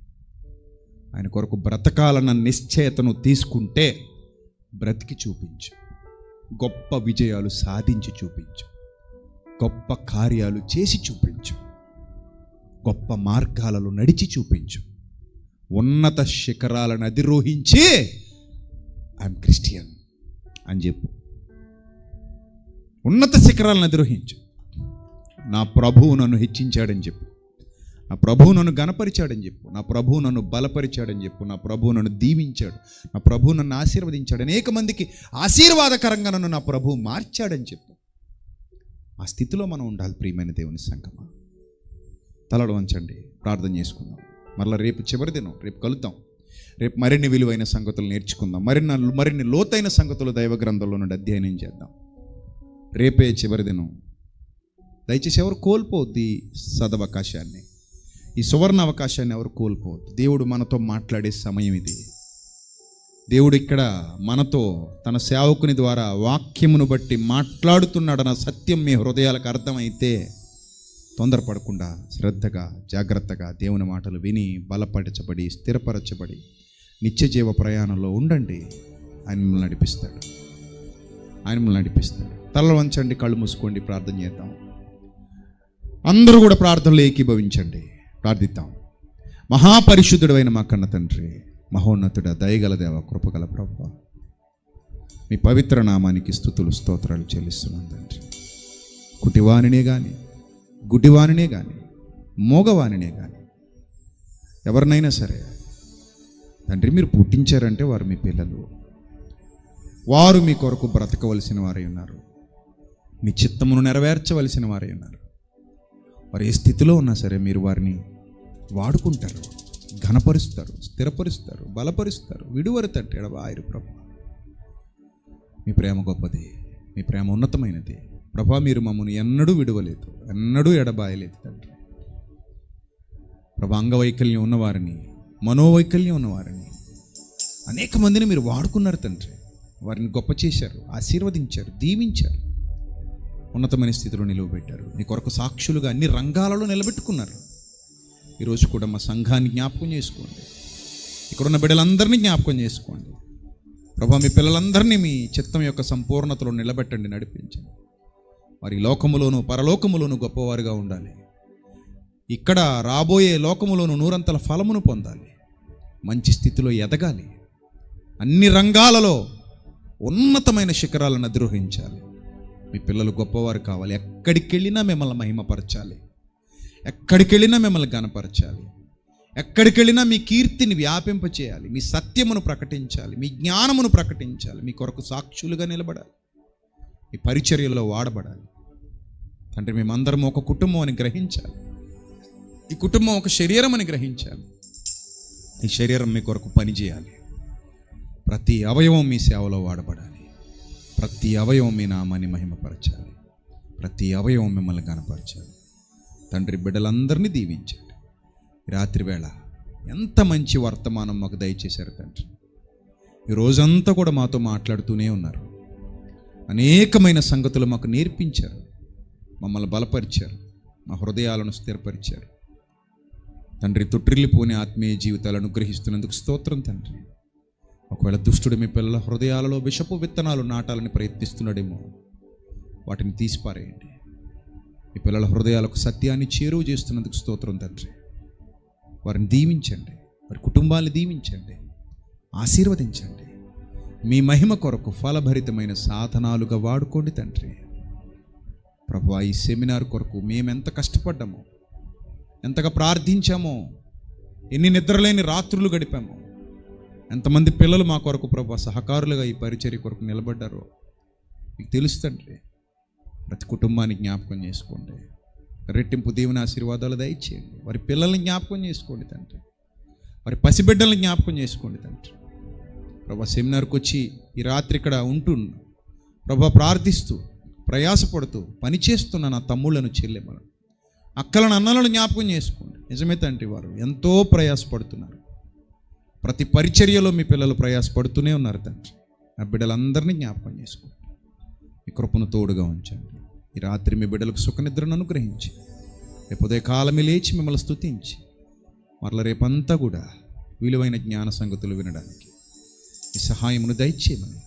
ఆయన కొరకు బ్రతకాలన్న నిశ్చయతను తీసుకుంటే బ్రతికి చూపించు, గొప్ప విజయాలు సాధించి చూపించు, గొప్ప కార్యాలు చేసి చూపించు, గొప్ప మార్గాలలో నడిచి చూపించు, ఉన్నత శిఖరాలను అధిరోహించి ఐఎమ్ క్రిస్టియన్ అని చెప్పు. ఉన్నత శిఖరాలను అధిరోహించు. నా ప్రభువు నన్ను హెచ్చించాడని చెప్పు, నా ప్రభువు నన్ను గణపరిచాడని చెప్పు, నా ప్రభువు నన్ను బలపరిచాడని చెప్పు, నా ప్రభువు నన్ను దీవించాడు, నా ప్రభువు నన్ను ఆశీర్వదించాడు, అనేక మందికి ఆశీర్వాదకరంగా నన్ను నా ప్రభువు మార్చాడని చెప్పు. ఆ స్థితిలో మనం ఉండాలి ప్రియమైన దేవుని సంఘమా. తలలు వంచండి, ప్రార్థన చేసుకుందాం. మరలా రేపు చివరి దినం, రేపు కలుద్దాం. రేపు మరిన్ని విలువైన సంగతులు నేర్చుకుందాం, మరిన్ని లోతైన సంగతులు దైవ గ్రంథంలో నుండి అధ్యయనం చేద్దాం. రేపే చివరి దినం. దయచేసి ఎవరు కోల్పోవద్దు ఈ సదవకాశాన్ని, ఈ సువర్ణ అవకాశాన్ని ఎవరు కోల్పోవద్దు. దేవుడు మనతో మాట్లాడే సమయం ఇది. దేవుడు ఇక్కడ మనతో తన సేవకుని ద్వారా వాక్యమును బట్టి మాట్లాడుతున్నాడన్న సత్యం మీ హృదయాలకు అర్థమైతే తొందరపడకుండా శ్రద్ధగా జాగ్రత్తగా దేవుని మాటలు విని బలపరచబడి స్థిరపరచబడి నిత్యజీవ ప్రయాణంలో ఉండండి. ఆయన మిమ్మల్ని నడిపిస్తాడు, ఆయన మిమ్మల్ని నడిపిస్తాడు. తలలు వంచండి, కళ్ళు మూసుకోండి, ప్రార్థన చేద్దాం. అందరూ కూడా ప్రార్థనలో ఏకీభవించండి, ప్రార్థిద్దాం. మహాపరిశుద్ధుడు అయిన మా కన్న తండ్రి, మహోన్నతుడ, దయగల దేవ, కృపగల ప్రభువా, మీ పవిత్ర నామానికి స్తుతులు స్తోత్రాలు చెల్లిస్తున్నాను తండ్రి. కుటివానినే కానీ గుడ్డివానినే కానీ మోగవానినే కానీ ఎవరినైనా సరే తండ్రి మీరు పుట్టించారంటే వారు మీ పిల్లలు, వారు మీ కొరకు బ్రతకవలసిన వారై ఉన్నారు, మీ చిత్తమును నెరవేర్చవలసిన వారై ఉన్నారు. వారు ఏ స్థితిలో ఉన్నా సరే మీరు వారిని వాడుకుంటారు, ఘనపరుస్తారు, స్థిరపరుస్తారు, బలపరుస్తారు. విడువరు తండ్రి ఎడబాయరు ప్రభా. మీ ప్రేమ గొప్పది, మీ ప్రేమ ఉన్నతమైనది ప్రభా. మీరు మమ్మల్ని ఎన్నడూ విడువలేదు, ఎన్నడూ ఎడబాయలేదు తండ్రి ప్రభా. అంగవైకల్యం ఉన్నవారిని, మనోవైకల్యం ఉన్నవారిని, అనేక మందిని మీరు వాడుకున్నారు తండ్రి. వారిని గొప్ప చేశారు, ఆశీర్వదించారు, దీవించారు, ఉన్నతమైన స్థితిలో నిలువబెట్టారు. మీ కొరకు సాక్షులుగా అన్ని రంగాలలో నిలబెట్టుకున్నారు. ఈరోజు కూడా మా సంఘాన్ని జ్ఞాపకం చేసుకోండి, ఇక్కడున్న బిడ్డలందరినీ జ్ఞాపకం చేసుకోండి ప్రభా. మీ పిల్లలందరినీ మీ చిత్తం యొక్క సంపూర్ణతలో నిలబెట్టండి, నడిపించండి. వారి లోకములోను పరలోకములోను గొప్పవారుగా ఉండాలి. ఇక్కడ రాబోయే లోకములోను నూరంతల ఫలమును పొందాలి, మంచి స్థితిలో ఎదగాలి, అన్ని రంగాలలో ఉన్నతమైన శిఖరాలను అధిరోహించాలి. మీ పిల్లలు గొప్పవారు కావాలి. ఎక్కడికి వెళ్ళినా మిమ్మల్ని మహిమపరచాలి, ఎక్కడికి వెళ్ళినా మిమ్మల్ని గణపరచాలి, ఎక్కడికి వెళ్ళినా మీ కీర్తిని వ్యాపింపచేయాలి, మీ సత్యమును ప్రకటించాలి, మీ జ్ఞానమును ప్రకటించాలి, మీ కొరకు సాక్షులుగా నిలబడాలి, మీ పరిచర్యలో వాడబడాలి తండ్రి. మేమందరం ఒక కుటుంబం అని గ్రహించాలి, ఈ కుటుంబం ఒక శరీరం అని గ్రహించాలి. ఈ శరీరం మీ కొరకు పనిచేయాలి, ప్రతి అవయవం మీ సేవలో వాడబడాలి, ప్రతి అవయవం మీ నామాన్ని మహిమపరచాలి, ప్రతి అవయవం మిమ్మల్ని గణపరచాలి తండ్రి. బిడ్డలందరినీ దీవించండి. రాత్రి వేళ ఎంత మంచి వర్తమానం మాకు దయచేశారు తండ్రి. ఈ రోజంతా కూడా మాతో మాట్లాడుతూనే ఉన్నారు, అనేకమైన సంగతులు మాకు నేర్పించారు, మమ్మల్ని బలపరిచారు, మా హృదయాలను స్థిరపరిచారు తండ్రి. తొట్టిల్లిపోని ఆత్మీయ జీవితాలను అనుగ్రహిస్తున్నందుకు స్తోత్రం తండ్రి. ఒకవేళ దుష్టుడు మీ పిల్లల హృదయాలలో విషపు విత్తనాలు నాటాలని ప్రయత్నిస్తున్నాడేమో, వాటిని తీసిపారేయండి. మీ పిల్లల హృదయాలకు సత్యాన్ని చేరువ చేస్తున్నందుకు స్తోత్రం తండ్రి. వారిని దీవించండి, వారి కుటుంబాన్ని దీవించండి, ఆశీర్వదించండి. మీ మహిమ కొరకు ఫలభరితమైన సాధనాలుగా వాడుకోండి తండ్రి. ప్రభువా, ఈ సెమినార్ కొరకు మేమెంత కష్టపడ్డామో, ఎంతగా ప్రార్థించామో, ఎన్ని నిద్రలేని రాత్రులు గడిపామో, ఎంతమంది పిల్లలు మా కొరకు ప్రభువా సహకారులుగా ఈ పరిచర్య కొరకు నిలబడ్డారో మీకు తెలుసు తండ్రి. ప్రతి కుటుంబాన్ని జ్ఞాపకం చేసుకోండి, రెట్టింపు దేవుని ఆశీర్వాదాలు దయచేయండి. వారి పిల్లల్ని జ్ఞాపకం చేసుకోండి తండ్రి, వారి పసిబిడ్డల్ని జ్ఞాపకం చేసుకోండి తండ్రి. ప్రభా, సెమినార్కి వచ్చి ఈ రాత్రి ఇక్కడ ఉంటున్నా ప్రభా ప్రార్థిస్తూ ప్రయాసపడుతూ పనిచేస్తున్న నా తమ్ముళ్ళను, చెల్లెమ్మలను, అక్కలను, అన్నలను జ్ఞాపకం చేసుకోండి. నిజమే తండ్రి, వారు ఎంతో ప్రయాసపడుతున్నారు. ప్రతి పరిచర్యలో మీ పిల్లలు ప్రయాసపడుతూనే ఉన్నారు తండ్రి. ఆ బిడ్డలందరినీ జ్ఞాపకం చేసుకోండి, మీ కృపను తోడుగా ఉంచండి. ఈ రాత్రి మీ బిడ్డలకు సుఖనిద్రను అనుగ్రహించి రేపు ఉదయకాలమే లేచి మిమ్మల్ని స్తుతించి మరల రేపంతా కూడా విలువైన జ్ఞాన సంగతులు వినడానికి మీ సహాయమును దయచేయమని,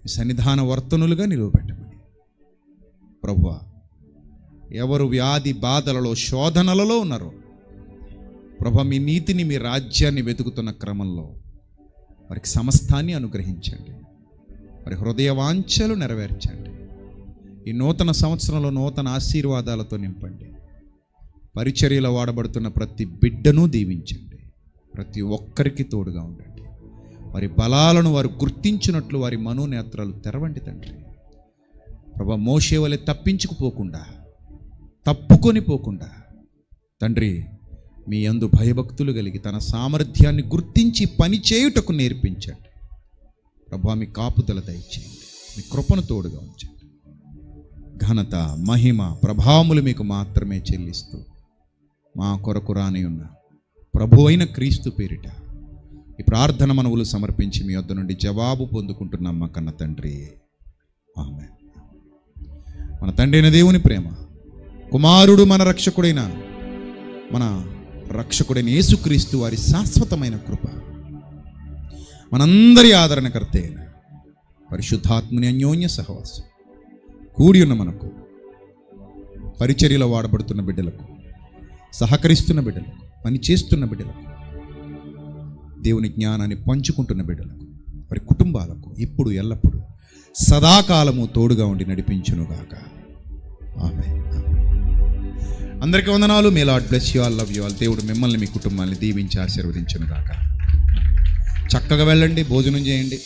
మీ సన్నిధాన వర్తనులుగా నిలువబెట్టమని. ప్రభువా, ఎవరు వ్యాధి బాధలలో శోధనలలో ఉన్నారో ప్రభా, మీ నీతిని, మీ రాజ్యాన్ని వెతుకుతున్న క్రమంలో వారికి సమస్తాన్ని అనుగ్రహించండి, వారి హృదయ వాంఛలు నెరవేర్చండి. ఈ నూతన సంవత్సరంలో నూతన ఆశీర్వాదాలతో నింపండి. పరిచర్యలో వాడబడుతున్న ప్రతి బిడ్డను దీవించండి, ప్రతి ఒక్కరికి తోడుగా ఉండండి. వారి బలాలను వారు గుర్తించినట్లు వారి మనోనేత్రాలు తెరవండి తండ్రి. ప్రభా, మోషే వలె తప్పించుకుపోకుండా, తప్పుకొని పోకుండా తండ్రి మీ యందు భయభక్తులు కలిగి తన సామర్థ్యాన్ని గుర్తించి పని చేయుటకు నేర్పించండి. ప్రభా, మీ కాపుదల దయచేయండి, మీ కృపను తోడుగా ఉంచండి. ఘనత, మహిమ, ప్రభావములు మీకు మాత్రమే చెల్లిస్తూ మా కొరకు రాని ఉన్న ప్రభు అయిన క్రీస్తు పేరిట ఈ ప్రార్థన మనవులు సమర్పించి మీ వద్ద నుండి జవాబు పొందుకుంటున్నాం మా కన్న తండ్రి. ఆమేన్. మన తండ్రి అయిన దేవుని ప్రేమ, కుమారుడు మన రక్షకుడైన యేసుక్రీస్తు వారి శాశ్వతమైన కృప, మనందరి ఆదరణకర్త అయిన పరిశుద్ధాత్మని అన్యోన్య సహవాసం కూడి ఉన్న మనకు, పరిచర్యలో వాడబడుతున్న బిడ్డలకు, సహకరిస్తున్న బిడ్డలకు, పని చేస్తున్న బిడ్డలకు, దేవుని జ్ఞానాన్ని పంచుకుంటున్న బిడ్డలకు, వారి కుటుంబాలకు ఇప్పుడు ఎల్లప్పుడూ సదాకాలము తోడుగా ఉండి నడిపించునుగాక. ఆమేన్. అందరికీ వందనాలు. May Lord bless you all, love you all. దేవుడు మిమ్మల్ని మీ కుటుంబాన్ని దీవించి ఆశీర్వదించును గాక. చక్కగా వెళ్ళండి, భోజనం చేయండి.